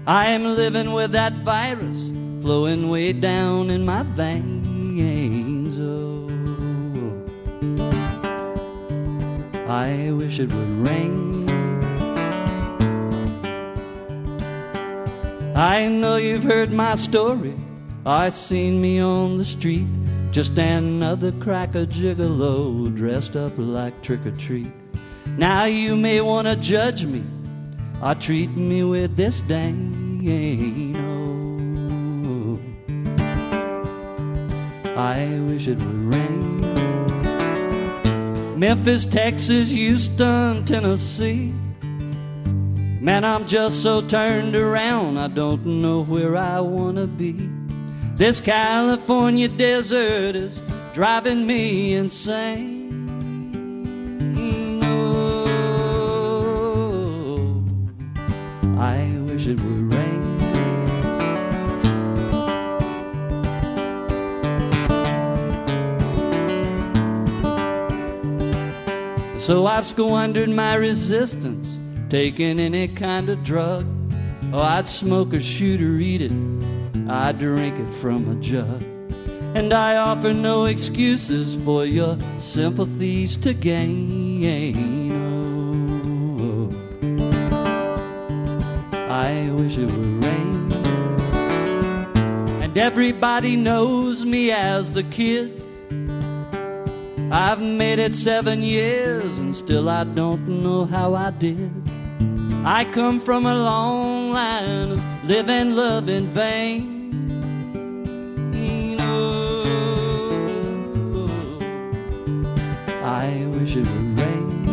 S9: I am living with that virus flowing way down in my veins. Oh, I wish it would rain. I know you've heard my story or seen me on the street. Just another cracker gigolo dressed up like trick-or-treat. Now you may want to judge me or treat me with disdain. Oh, I wish it would rain. Memphis, Texas, Houston, Tennessee. Man, I'm just so turned around, I don't know where I want to be. This California desert is driving me insane. Oh, I wish it would rain. So I've squandered my resistance, taking any kind of drug. Oh, I'd smoke or shoot or eat it, I drink it from a jug. And I offer no excuses for your sympathies to gain. Oh, I wish it would rain. And everybody knows me as the kid. I've made it 7 years and still I don't know how I did. I come from a long line of live and love in vain. I wish it would rain.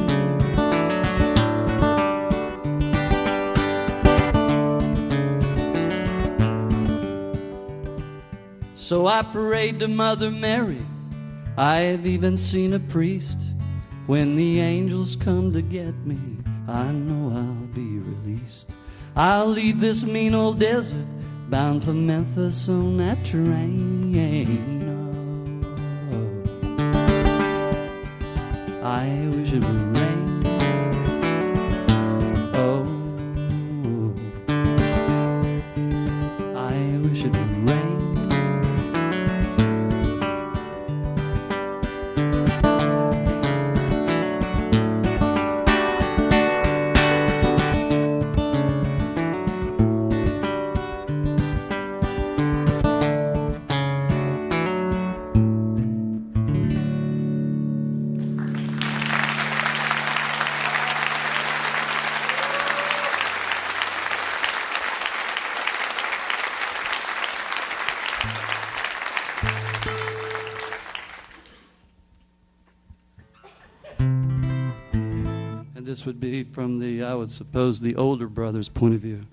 S9: So I prayed to Mother Mary. I've even seen a priest. When the angels come to get me, I know I'll be released. I'll leave this mean old desert, bound for Memphis on that train. I wish it would rain. Oh, I wish it would rain. This would be from the, I would suppose, the older brother's point of view.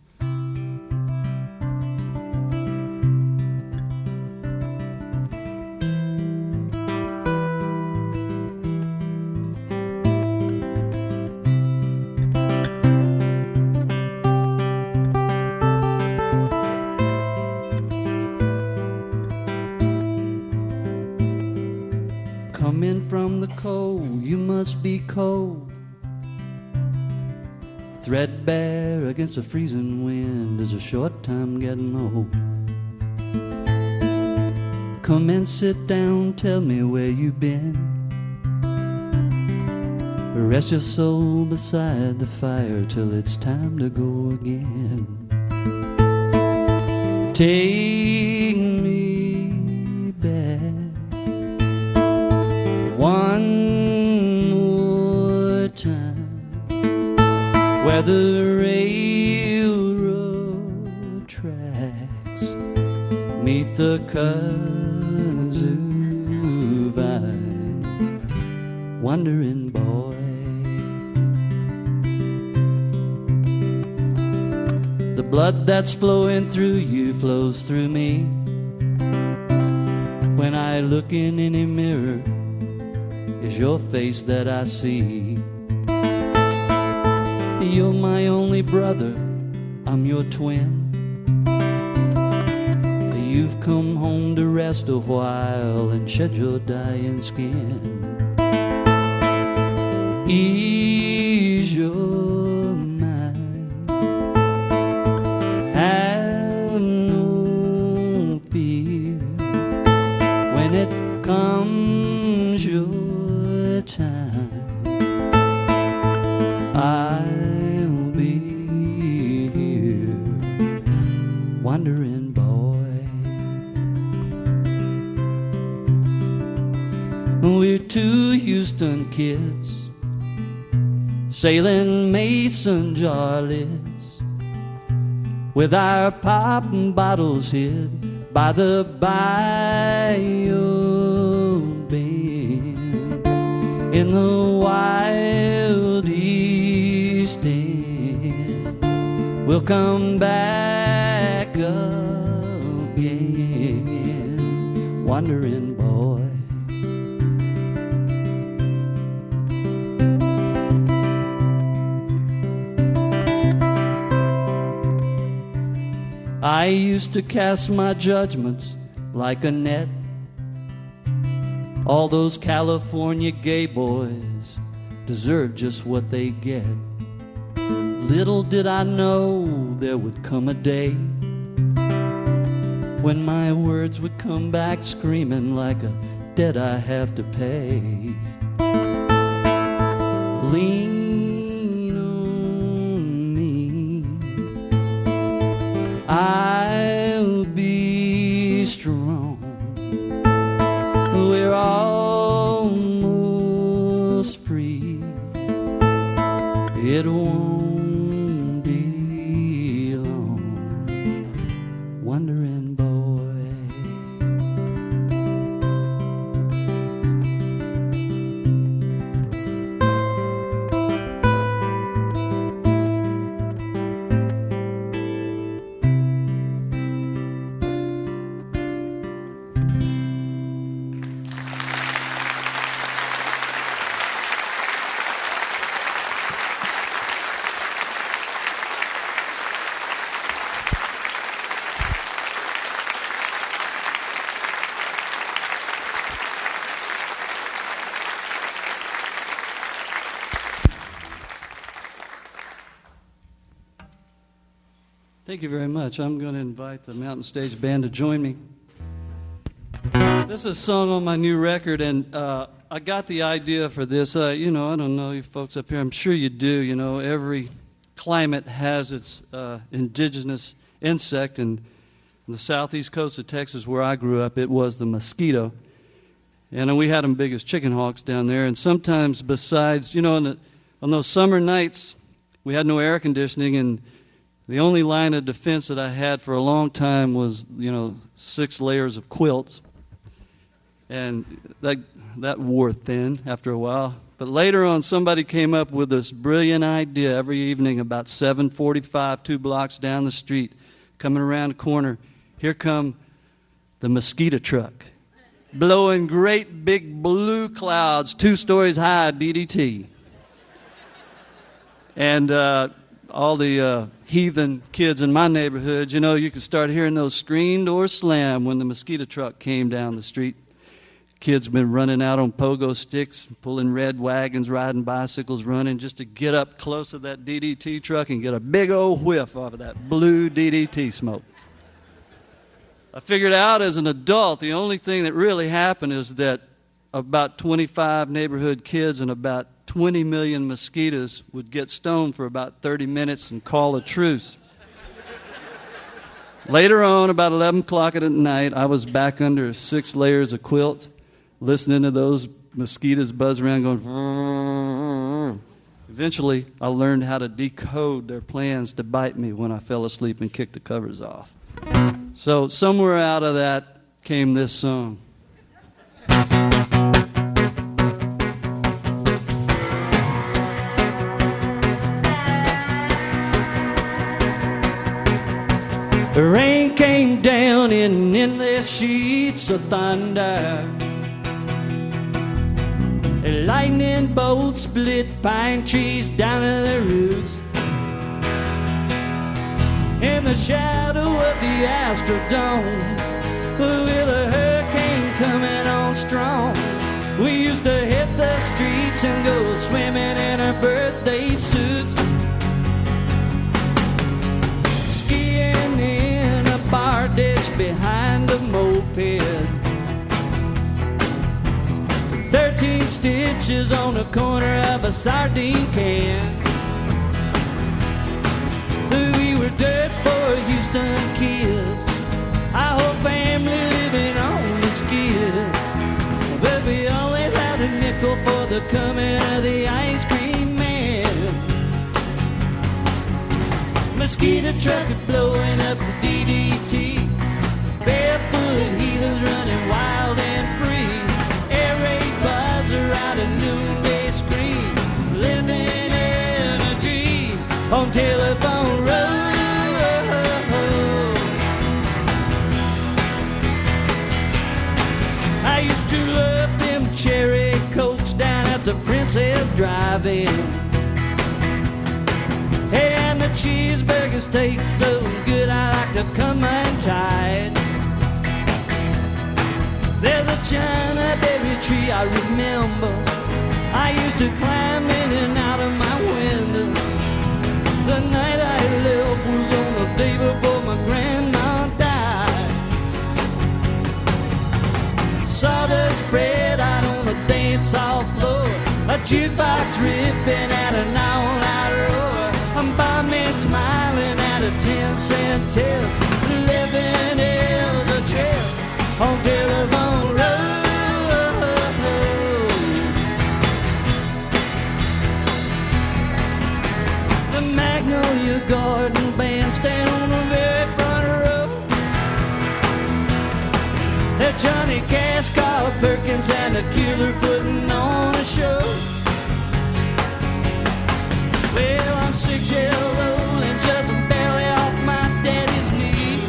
S9: Coming from the cold, you must be cold. Threadbare against a freezing wind is a short time getting old. Come and sit down, tell me where you've been. Rest your soul beside the fire till it's time to go again. Take me back one more time, where the railroad tracks meet the kazoo vine. Wandering boy, the blood that's flowing through you flows through me. When I look in any mirror, is your face that I see. You're my only brother, I'm your twin. You've come home to rest a while and shed your dying skin. Ease your mind, have no fear. When it comes your time, I'll be here, wandering boy. We're two Houston kids sailing mason jar lids, with our poppin' bottles hid by the bayou bend. In the wild East End, we'll come back again, wandering boy. I used to cast my judgments like a net. All those California gay boys deserve just what they get. Little did I know there would come a day when my words would come back screaming like a debt I have to pay. Lean on me, I'll be strong. We're almost free. It won't be long, wandering boy. Thank you very much. I'm going to invite the Mountain Stage Band to join me. This is a song on my new record, and I got the idea for this. I don't know you folks up here. I'm sure you do. Every climate has its indigenous insect, and on the southeast coast of Texas, where I grew up, it was the mosquito. And we had them big as chicken hawks down there. And sometimes besides, on those summer nights, we had no air conditioning, and the only line of defense that I had for a long time was, 6 layers of quilts. And that wore thin after a while. But later on, somebody came up with this brilliant idea every evening about 7:45, 2 blocks down the street, coming around the corner. Here come the mosquito truck, blowing great big blue clouds 2 stories high, DDT. And all the heathen kids in my neighborhood, you could start hearing those screen doors slam when the mosquito truck came down the street. Kids been running out on pogo sticks, pulling red wagons, riding bicycles, running just to get up close to that DDT truck and get a big old whiff off of that blue DDT smoke. I figured out as an adult the only thing that really happened is that about 25 neighborhood kids and about 20 million mosquitoes would get stoned for about 30 minutes and call a truce. Later on, about 11 o'clock at night, I was back under 6 layers of quilts, listening to those mosquitoes buzz around going. Eventually, I learned how to decode their plans to bite me when I fell asleep and kicked the covers off. So somewhere out of that came this song. The rain came down in endless sheets of thunder. A lightning bolt split pine trees down to their roots. In the shadow of the Astrodome, with a hurricane coming on strong, we used to hit the streets and go swimming in our birthday suits. Skiing in a bar ditch behind a moped. 13 stitches on the corner of a sardine can. We were dirt for Houston kids, our whole family living on the skid. But we always had a nickel for the coming of the ice cream man. Mosquito truck blowing up DDT, barefoot heathens running wild and free. Air raid buzzer out a noonday scream, living in a dream on Telephone Road. I used to love them cherry cokes down at the Princess Drive-In. Hey, and the cheeseburgers taste so good I like to come untied. There's a China berry tree I remember I used to climb in and out of my window. The night I left was on the day before my grandma died. Sawdust spread out on the dance hall floor, a jukebox ripping at an all-out roar. I'm barman smiling at a 10-cent tip, living in the trip on Telephone Road. The Magnolia Garden Bandstand on the very front row. They're Johnny Cash, Carl Perkins, and the Killer putting on a show. Well, I'm 6 years old and just barely off my daddy's knee.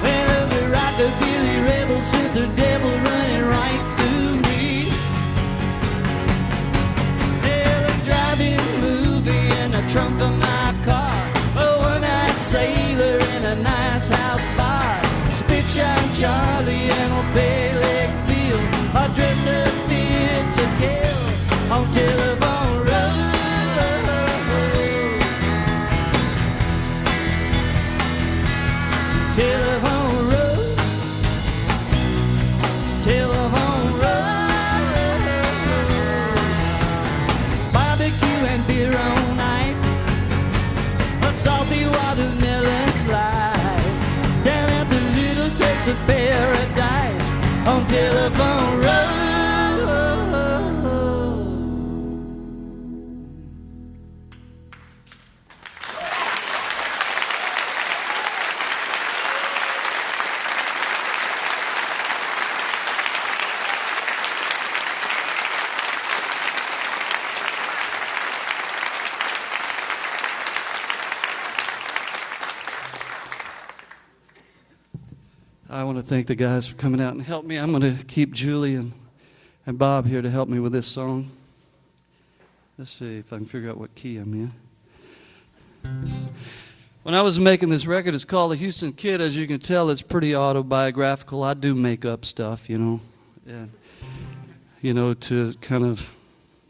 S9: Well, the rockabilly rebel sent the devil running right through me. They're a driving movie in the trunk of my car, a one-night sailor in a nice house bar. Spit-shot Charlie and old Pele Bill are dressed up fit to kill on Telephone Road. Telephone Road. Telephone Road. Barbecue and beer on ice, a salty watermelon slice, down at the Little Taste of Paradise on Telephone Road. I want to thank the guys for coming out and help me. I'm going to keep Julie and Bob here to help me with this song. Let's see if I can figure out what key I'm in. When I was making this record, it's called The Houston Kid. As you can tell, it's pretty autobiographical. I do make up stuff, and, to kind of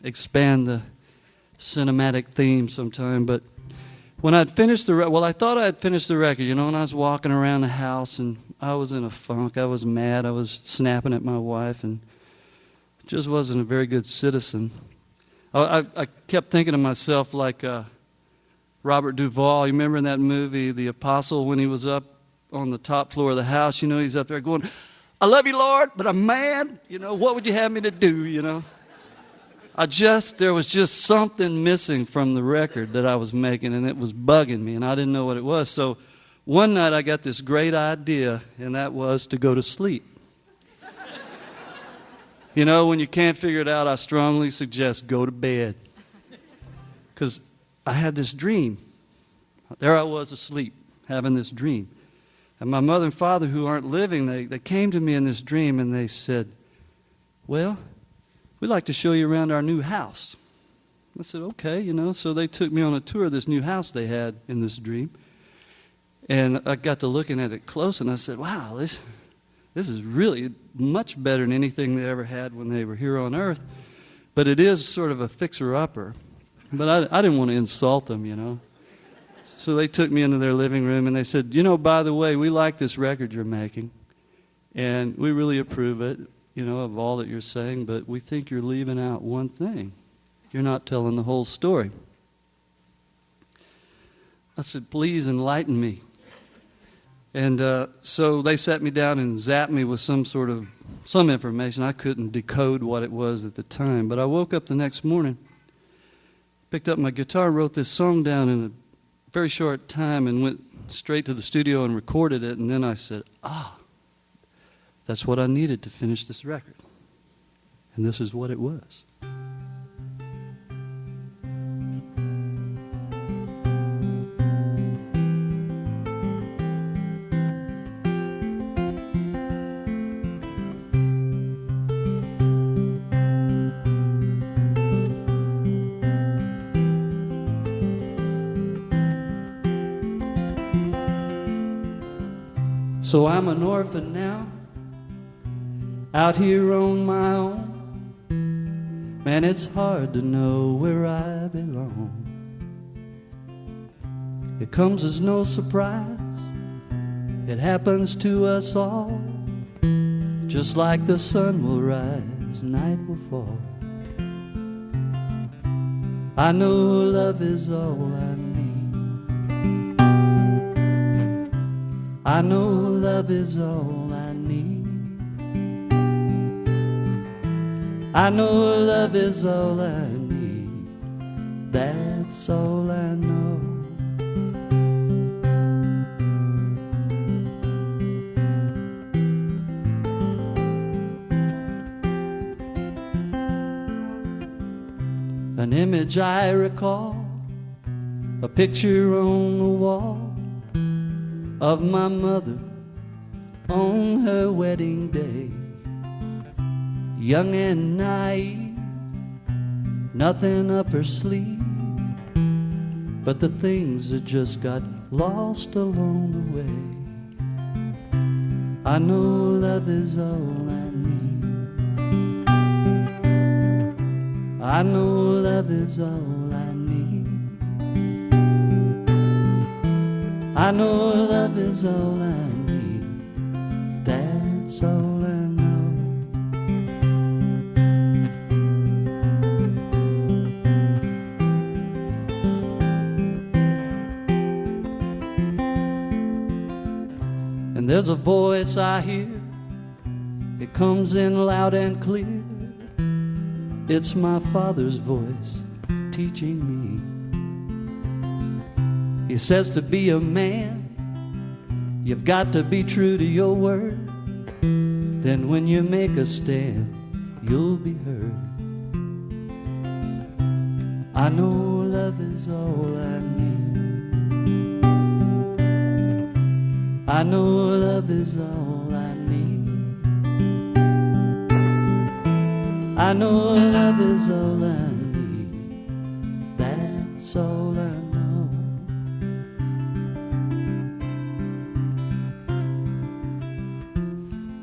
S9: expand the cinematic theme sometime. But when I'd finished I thought I had finished the record, and I was walking around the house, and I was in a funk. I was mad. I was snapping at my wife, and just wasn't a very good citizen. I kept thinking to myself like Robert Duvall. You remember in that movie, The Apostle, when he was up on the top floor of the house, he's up there going, I love you, Lord, but I'm mad. What would you have me to do, there was just something missing from the record that I was making, and it was bugging me, and I didn't know what it was. So one night I got this great idea, and that was to go to sleep. When you can't figure it out, I strongly suggest go to bed. Because I had this dream. There I was asleep, having this dream. And my mother and father, who aren't living, they came to me in this dream and they said, well, we'd like to show you around our new house. I said, okay, So they took me on a tour of this new house they had in this dream. And I got to looking at it close and I said, wow, this is really much better than anything they ever had when they were here on earth. But it is sort of a fixer-upper. But I didn't want to insult them, So they took me into their living room and they said, by the way, we like this record you're making. And we really approve it, of all that you're saying, but we think you're leaving out one thing. You're not telling the whole story. I said, please enlighten me. And so they sat me down and zapped me with some information. I couldn't decode what it was at the time. But I woke up the next morning, picked up my guitar, wrote this song down in a very short time and went straight to the studio and recorded it. And then I said, that's what I needed to finish this record. And this is what it was. So I'm an orphan now, out here on my own. Man, it's hard to know where I belong. It comes as no surprise, it happens to us all. Just like the sun will rise, night will fall. I know love is all I need. I know love is all I need. I know love is all I need. That's all I know. An image I recall, a picture on the wall of my mother on her wedding day. Young and naive, nothing up her sleeve, but the things that just got lost along the way. I know love is all I need. I know love is all I need. I know love is all I need. That's all I know. And there's a voice I hear, it comes in loud and clear. It's my Father's voice teaching me. He says to be a man, you've got to be true to your word. Then when you make a stand, you'll be heard. I know love is all I need. I know love is all I need. I know love is all I need. That's all I know.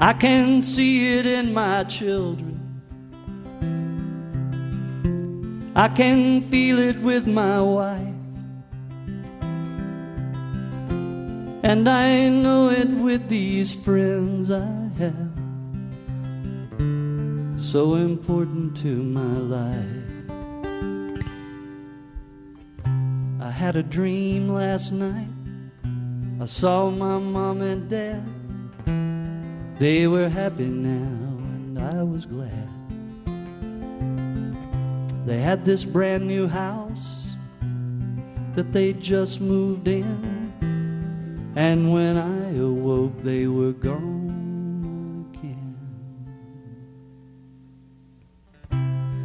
S9: I can see it in my children. I can feel it with my wife. And I know it with these friends I have, so important to my life. I had a dream last night. I saw my mom and dad. They were happy now and I was glad. They had this brand new house that they just moved in. And when I awoke, they were gone again.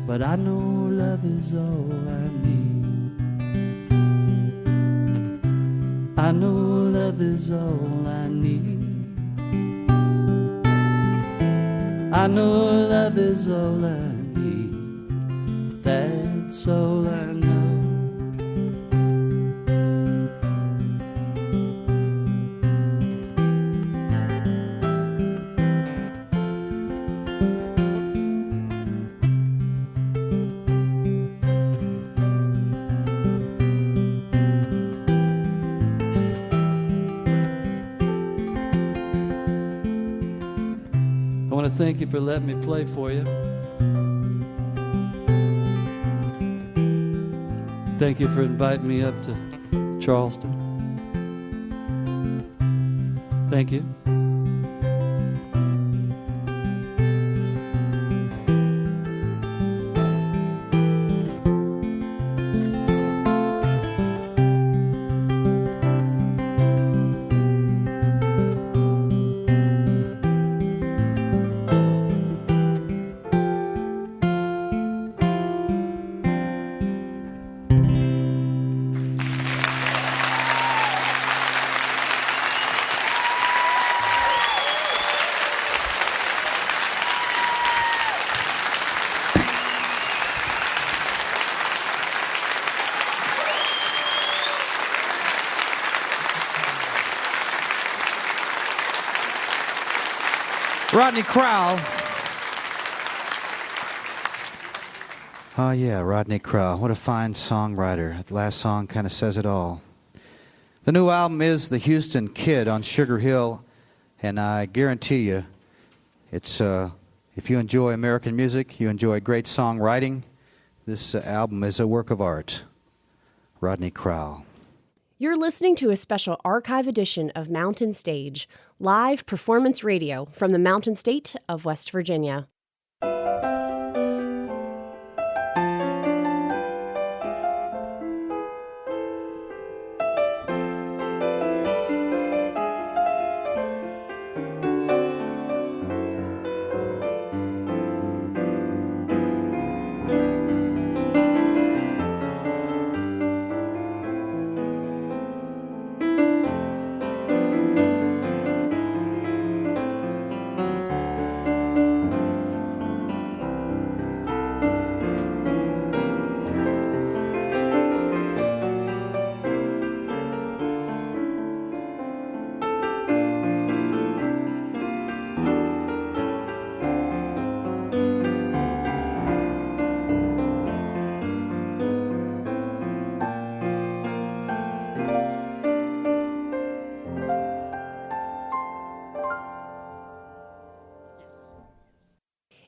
S9: But I know love is all I need. I know love is all I need. I know love is all I need. That's all I know. Thank you for letting me play for you. Thank you for inviting me up to Charleston. Thank you.
S2: Rodney Crowell. Oh, yeah, Rodney Crowell. What a fine songwriter. That last song kind of says it all. The new album is The Houston Kid on Sugar Hill, and I guarantee you, it's if you enjoy American music, you enjoy great songwriting, this album is a work of art. Rodney Crowell.
S3: You're listening to a special archive edition of Mountain Stage, live performance radio from the Mountain State of West Virginia.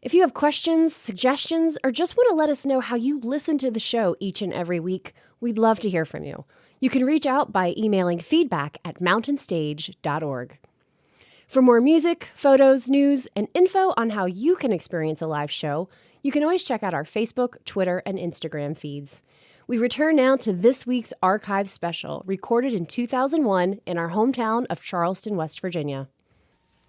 S3: If you have questions, suggestions, or just want to let us know how you listen to the show each and every week, we'd love to hear from you. You can reach out by emailing feedback@mountainstage.org. For more music, photos, news, and info on how you can experience a live show, you can always check out our Facebook, Twitter, and Instagram feeds. We return now to this week's archive special, recorded in 2001 in our hometown of Charleston, West Virginia.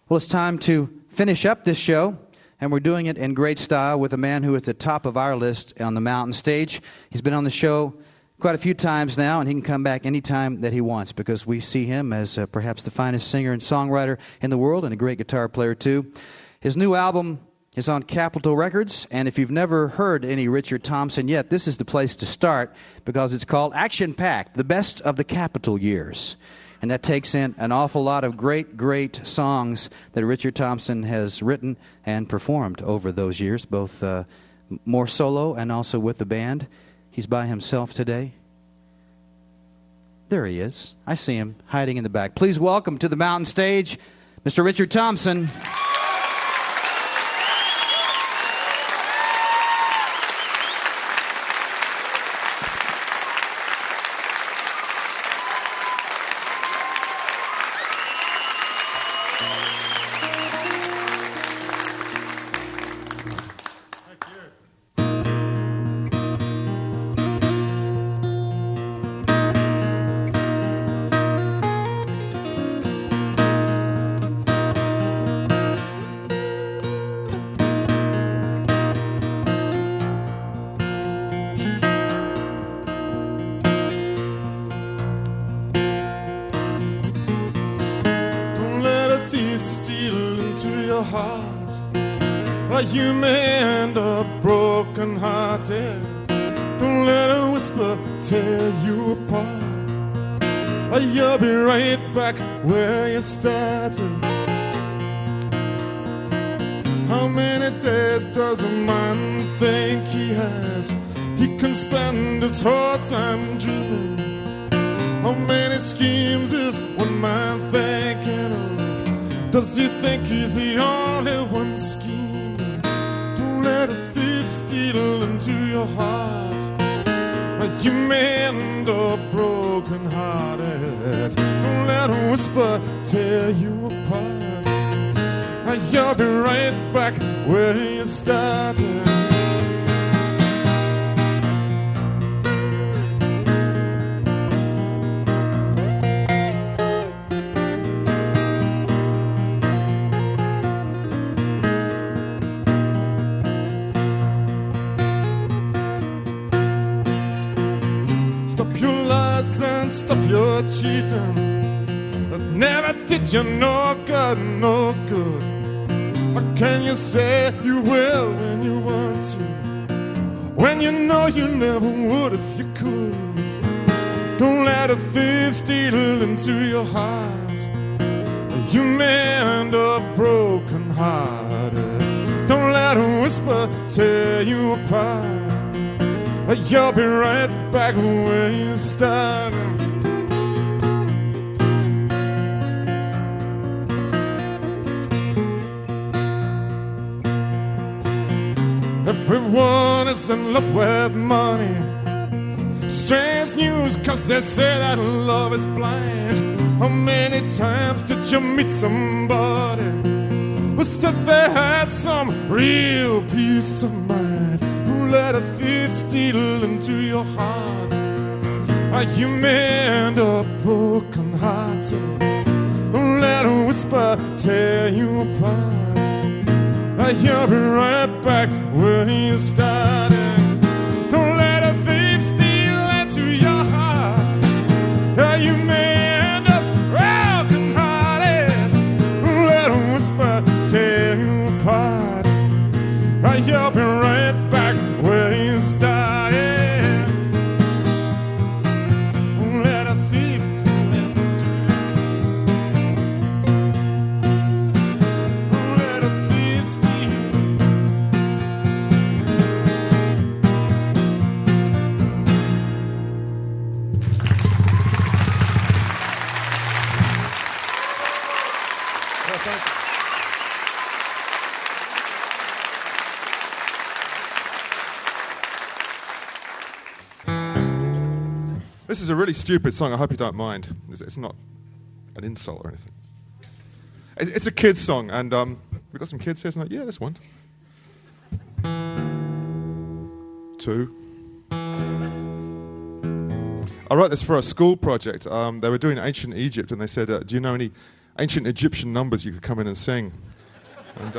S2: Well, it's time to finish up this show. And we're doing it in great style with a man who is at the top of our list on the Mountain Stage. He's been on the show quite a few times now, and he can come back anytime that he wants because we see him as perhaps the finest singer and songwriter in the world and a great guitar player, too. His new album is on Capitol Records, and if you've never heard any Richard Thompson yet, this is the place to start because it's called Action Packed, the best of the Capitol years. and that takes in an awful lot of great, great songs that Richard Thompson has written and performed over those years, both more solo and also with the band. He's by himself today. There he is. I see him hiding in the back. Please welcome to the mountain stage, Mr. Richard Thompson.
S6: You may end up broken-hearted. Don't let a whisper tear you apart. You'll be right back where you started. How many days does a man think he has? He can spend his whole time dreaming. How many schemes is one man thinking of? Does he think he's the only one scheming? Let a thief steal into your heart. You may end up broken-hearted. Don't let a whisper tear you apart. You'll be right back where you started. Stop your cheating. But never did you no good, no good. How can you say you will when you want to, when you know you never would if you could? Don't let a thief steal into your heart. You may end up broken-hearted. Don't let a whisper tear you apart. You'll be right back where you started. Everyone is in love with money. Strange news, cause they say that love is blind. How many times did you meet somebody who said they had some real peace of mind? Who let a thief steal into your heart? You may end up broken-hearted. Don't let a whisper tear you apart. You'll be right back where you started. Don't let a thief steal into your heart. You may end up broken-hearted. Don't let a whisper tear you apart. You'll be right back where you started. Don't let a thief steal into your heart. Don't let a thief steal.
S10: This is a really stupid song. I hope you don't mind. It's not an insult or anything. It's a kid's song, and we've got some kids here tonight. Yeah, this one. 2. I wrote this for a school project. They were doing ancient Egypt, and they said, do you know any ancient Egyptian numbers you could come in and sing? And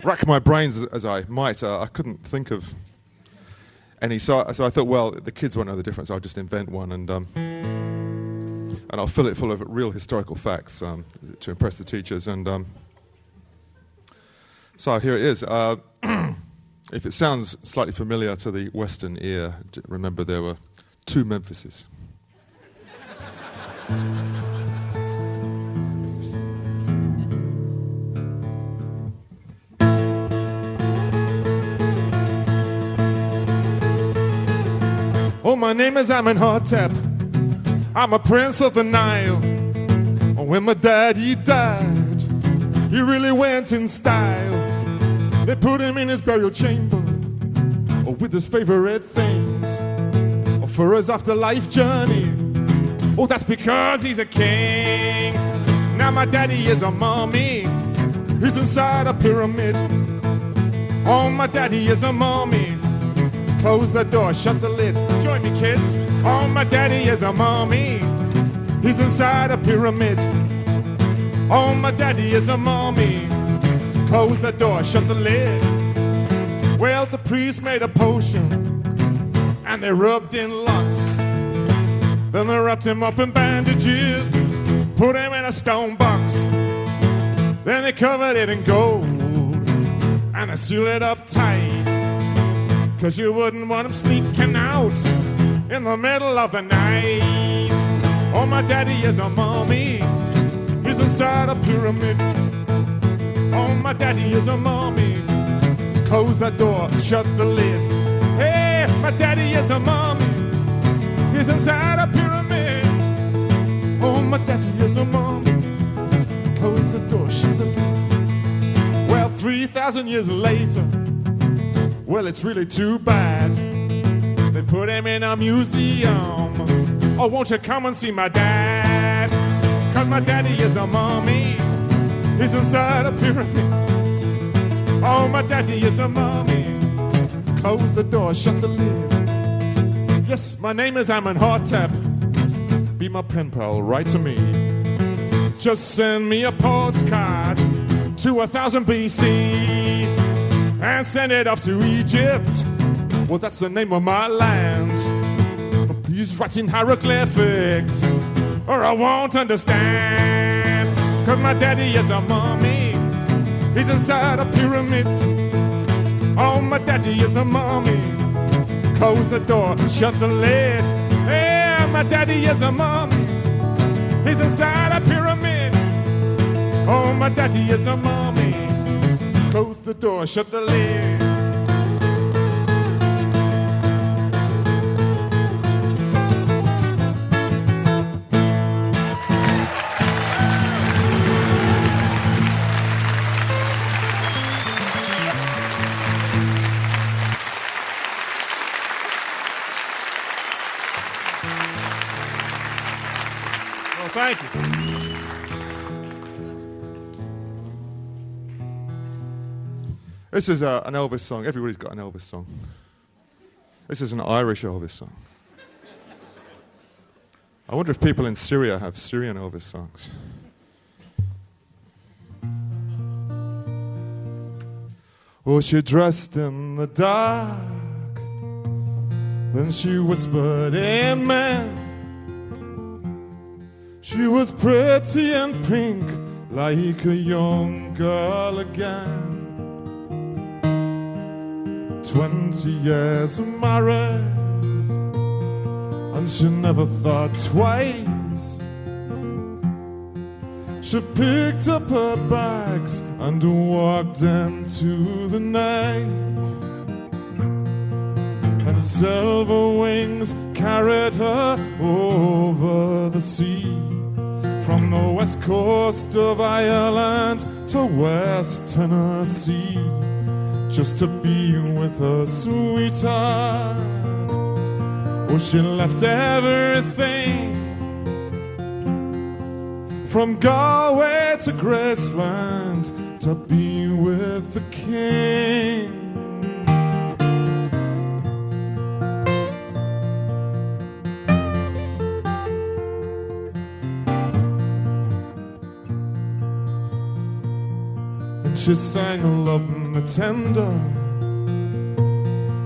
S10: rack my brains as I might, I couldn't think of any. So I thought, well, the kids won't know the difference. I'll just invent one, and I'll fill it full of real historical facts to impress the teachers. And so here it is. If it sounds slightly familiar to the Western ear, remember there were 2 Memphises.
S6: Oh, my name is Amenhotep. I'm a prince of the Nile. Oh, when my daddy died, he really went in style. They put him in his burial chamber, oh, with his favorite things, oh, for his afterlife journey. Oh, that's because he's a king. Now my daddy is a mummy. He's inside a pyramid. Oh, my daddy is a mummy. Close the door, shut the lid. Join me, kids. Oh, my daddy is a mummy. He's inside a pyramid. Oh, my daddy is a mummy. Close the door, shut the lid. Well, the priest made a potion, and they rubbed in lots. Then they wrapped him up in bandages, put him in a stone box. Then they covered it in gold, and they sealed it up tight. 'Cause you wouldn't want him sneaking out in the middle of the night. Oh, my daddy is a mummy. He's inside a pyramid. Oh, my daddy is a mummy. Close that door, shut the lid. Hey, my daddy is a mummy. He's inside a pyramid. Oh, my daddy is a mummy. Close the door, shut the lid. Well, 3,000 years later, well, it's really too bad. They put him in a museum. Oh, won't you come and see my dad? 'Cause my daddy is a mummy. He's inside a pyramid. Oh, my daddy is a mummy. Close the door, shut the lid. Yes, my name is Amenhotep. Be my pen pal, write to me. Just send me a postcard to 1000 BC. And send it off to Egypt. Well, that's the name of my land. But please write in hieroglyphics, or I won't understand. 'Cause my daddy is a mummy. He's inside a pyramid. Oh, my daddy is a mummy. Close the door, shut the lid. Yeah, my daddy is a mummy. He's inside a pyramid. Oh, my daddy is a mummy. Close the door, shut the lid. Well, thank you. This is an Elvis song. Everybody's got an Elvis song. This is an Irish Elvis song. I wonder if people in Syria have Syrian Elvis songs. Oh, she dressed in the dark, then she whispered amen. She was pretty and pink, like a young girl again. 20 years married, and she never thought twice. She picked up her bags and walked into the night, and silver wings carried her over the sea, from the west coast of Ireland to West Tennessee, just to be with her sweetheart. Oh, she left everything, from Galway to Graceland, to be with the king. And she sang Love Me Tender.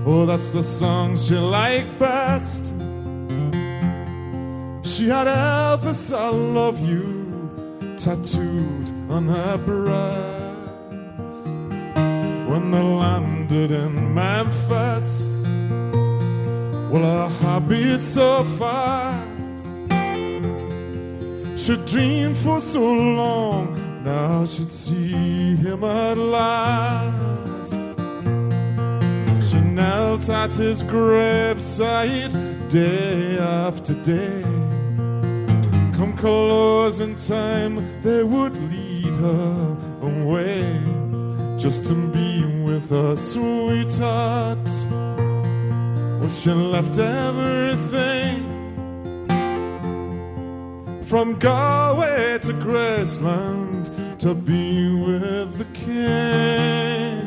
S6: Oh, that's the song she liked best. She had Elvis, I love you, tattooed on her breast. When they landed in Memphis, well, her heart beat so fast. she dreamed for so long, now she'd see him at last. She knelt at his graveside day after day. Come closing time, they would lead her away, just to be with her sweetheart. Well, she left everything, from Galway to Graceland, to be with the king.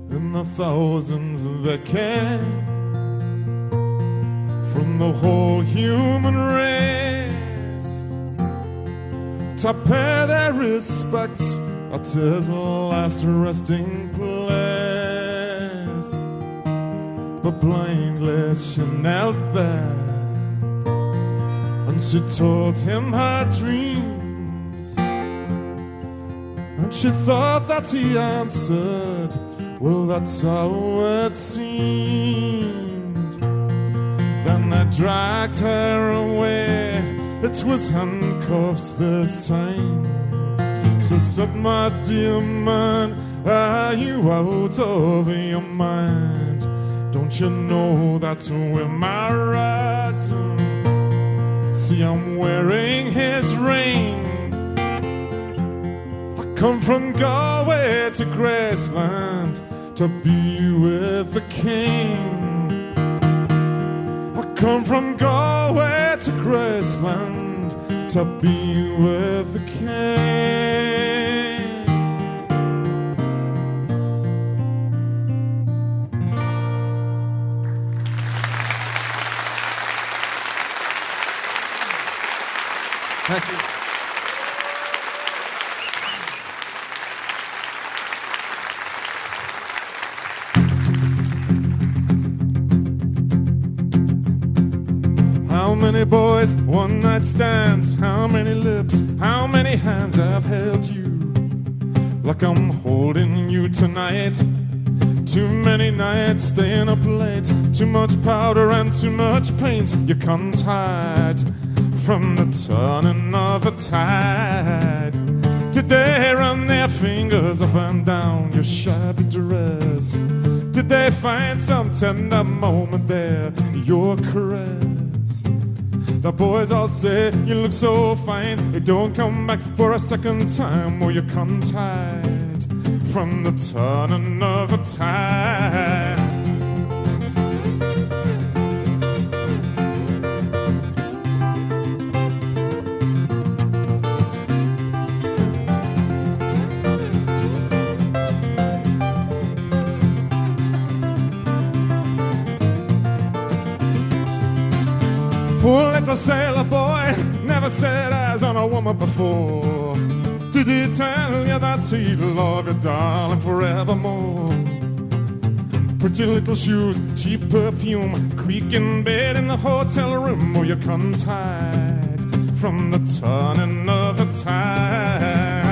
S6: And the thousands that came from the whole human race to pay their respects at his last resting place. But blindly she knelt there, and she told him her dreams, and she thought that he answered, well, that's how it seemed. Then they dragged her away, it was handcuffs this time. She said, my dear man, are you out of your mind? Don't you know that we're married? See, I'm wearing his ring. I come from Galway to Graceland to be with the king. I come from Galway to Graceland to be with the king.
S2: Thank you.
S6: How many boys, one night stands, how many lips, how many hands have held you like I'm holding you tonight? Too many nights staying up late, too much powder and too much paint. You can't hide from the turning of the tide. Did they run their fingers up and down your shabby dress? Did they find some tender moment there, your caress? The boys all say you look so fine, you don't come back for a second time, or you can't hide from the turning of the tide. Poor little sailor boy never set eyes on a woman before. Did he tell you that he'd love you, darling, forevermore? Pretty little shoes, cheap perfume, creaking bed in the hotel room, or you can't hide from the turning of the tide.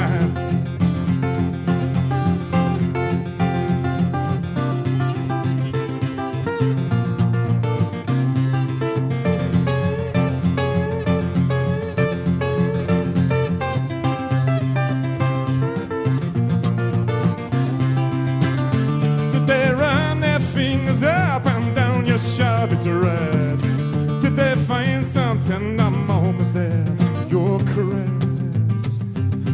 S6: Shabby dress. Did they find some tender moment there, your caress?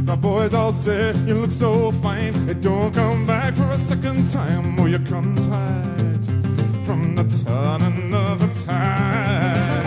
S6: The boys all say you look so fine, they don't come back for a second time, or you can't hide from the turning of the tide.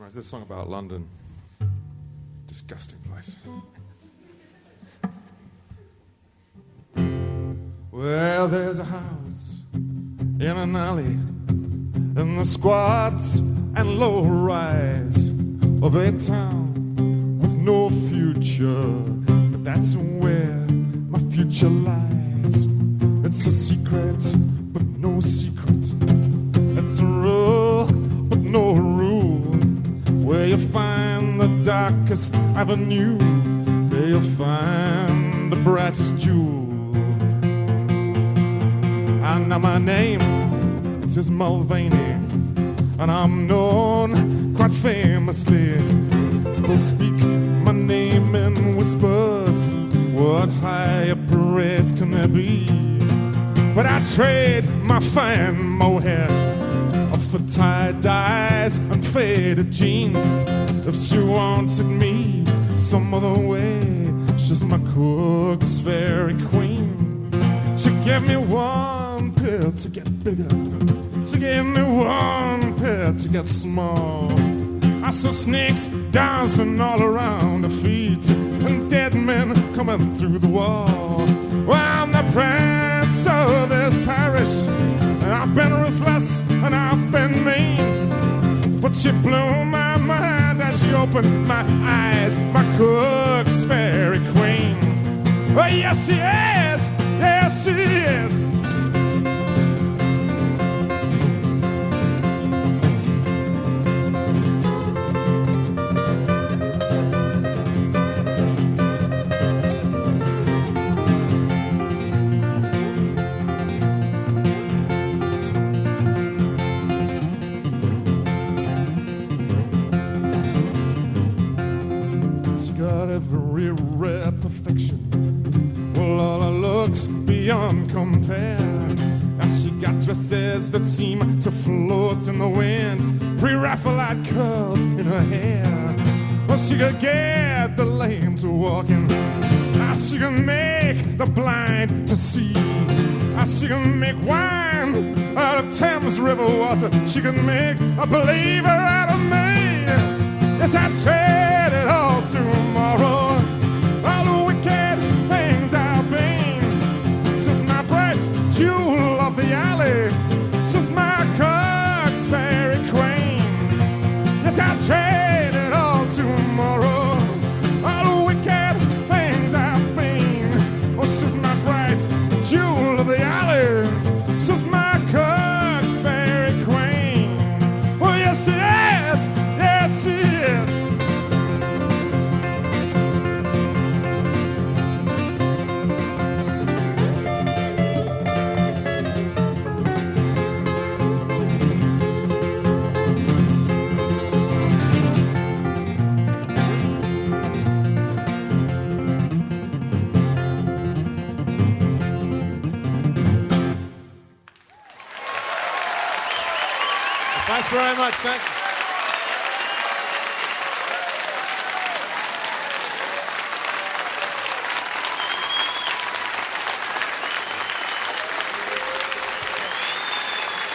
S10: This is a song about London. Disgusting place. Well, there's a house in an alley in the squats and low rise of a town with no future, but that's where my future lies. It's a secret, but no secret. It's a rule, but no rule. Where you find the darkest avenue, there you'll find the brightest jewel. And now my name, it is Mulvaney, and I'm known quite famously. People speak my name in whispers. What higher praise can there be? But I trade my fine mohair for tie-dyes and faded jeans. If she wanted me some other way, she's my cook's fairy queen. She gave me one pill to get bigger, she gave me one pill to get small. I saw snakes dancing all around her feet and dead men coming through the wall. Well, I'm the prince of this parish, and I've been ruthless and I've been mean, but she blew my mind as she opened my eyes, my cook's fairy queen. Oh, yes, she is. Yes, she is. Every rare perfection, well, all her looks beyond compare. Now she got dresses that seem to float in the wind, pre-Raphaelite curls in her hair. Well, she could get the lame to walking, now she can make the blind to see. Now she can make wine out of Thames River water, she can make a believer out of me. Yes, I trade it all tomorrow, all the wicked things I've been. She's my bright jewel of the alley, she's my cook's fairy queen. Yes, I trade it all tomorrow, all the wicked things I've been. Oh, she's my bright jewel of the alley, she's my cook's fairy queen. Oh, yes, she is. Yes, she is.
S7: Thanks very much. Thank you.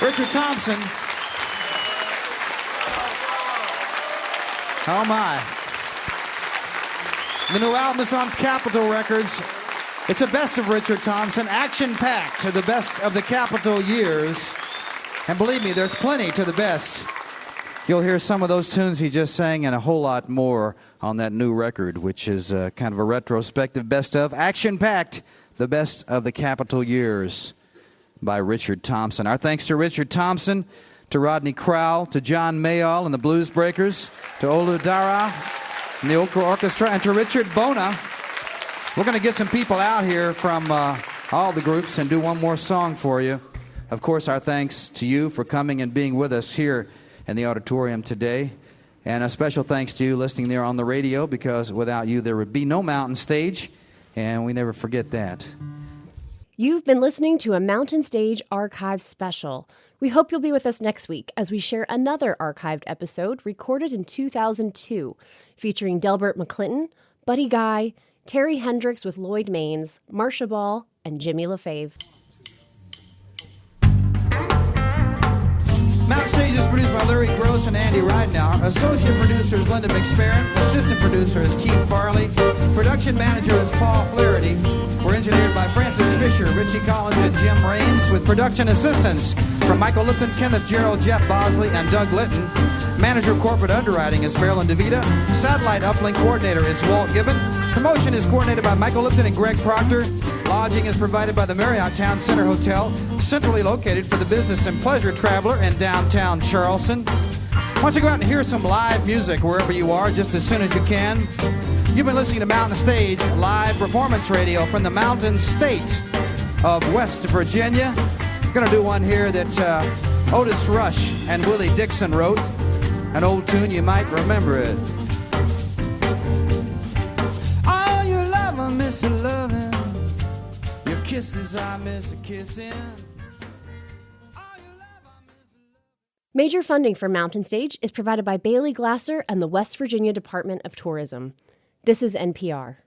S2: Richard Thompson. Oh my. The new album is on Capitol Records. It's a best of Richard Thompson, action-packed to the best of the Capitol years. And believe me, there's plenty to the best. You'll hear some of those tunes he just sang and a whole lot more on that new record, which is kind of a retrospective best of, action-packed, the best of the Capitol years by Richard Thompson. Our thanks to Richard Thompson, to Rodney Crowell, to John Mayall and the Blues Breakers, to Dara and the Okra Orchestra, and to Richard Bona. We're going to get some people out here from all the groups and do one more song for you. Of course, our thanks to you for coming and being with us here in the auditorium today. And a special thanks to you listening there on the radio, because without you there would be no Mountain Stage, and we never forget that.
S3: You've been listening to a Mountain Stage Archive special. We hope you'll be with us next week as we share another archived episode recorded in 2002, featuring Delbert McClinton, Buddy Guy, Terry Hendricks with Lloyd Maines, Marcia Ball, and Jimmy LaFave.
S2: Mountain Stage is produced by Larry Grove. Gross and Andy Ridenauer. Associate producer is Linda McSparron. Assistant producer is Keith Farley. Production manager is Paul Flaherty. We're engineered by Francis Fisher, Richie Collins, and Jim Raines, with production assistance from Michael Lipton, Kenneth Gerald, Jeff Bosley, and Doug Litton. Manager of corporate underwriting is Marilyn DeVita. Satellite uplink coordinator is Walt Gibbon. Promotion is coordinated by Michael Lipton and Greg Proctor. Lodging is provided by the Marriott Town Center Hotel, centrally located for the business and pleasure traveler in downtown Charleston. Why don't you go out and hear some live music wherever you are just as soon as you can. You've been listening to Mountain Stage, live performance radio from the Mountain State of West Virginia. Going to do one here that Otis Rush and Willie Dixon wrote. An old tune, you might remember it. Oh, your love, I miss a loving. Your kisses, I miss a kissing.
S3: Major funding for Mountain Stage is provided by Bailey Glasser and the West Virginia Department of Tourism. This is NPR.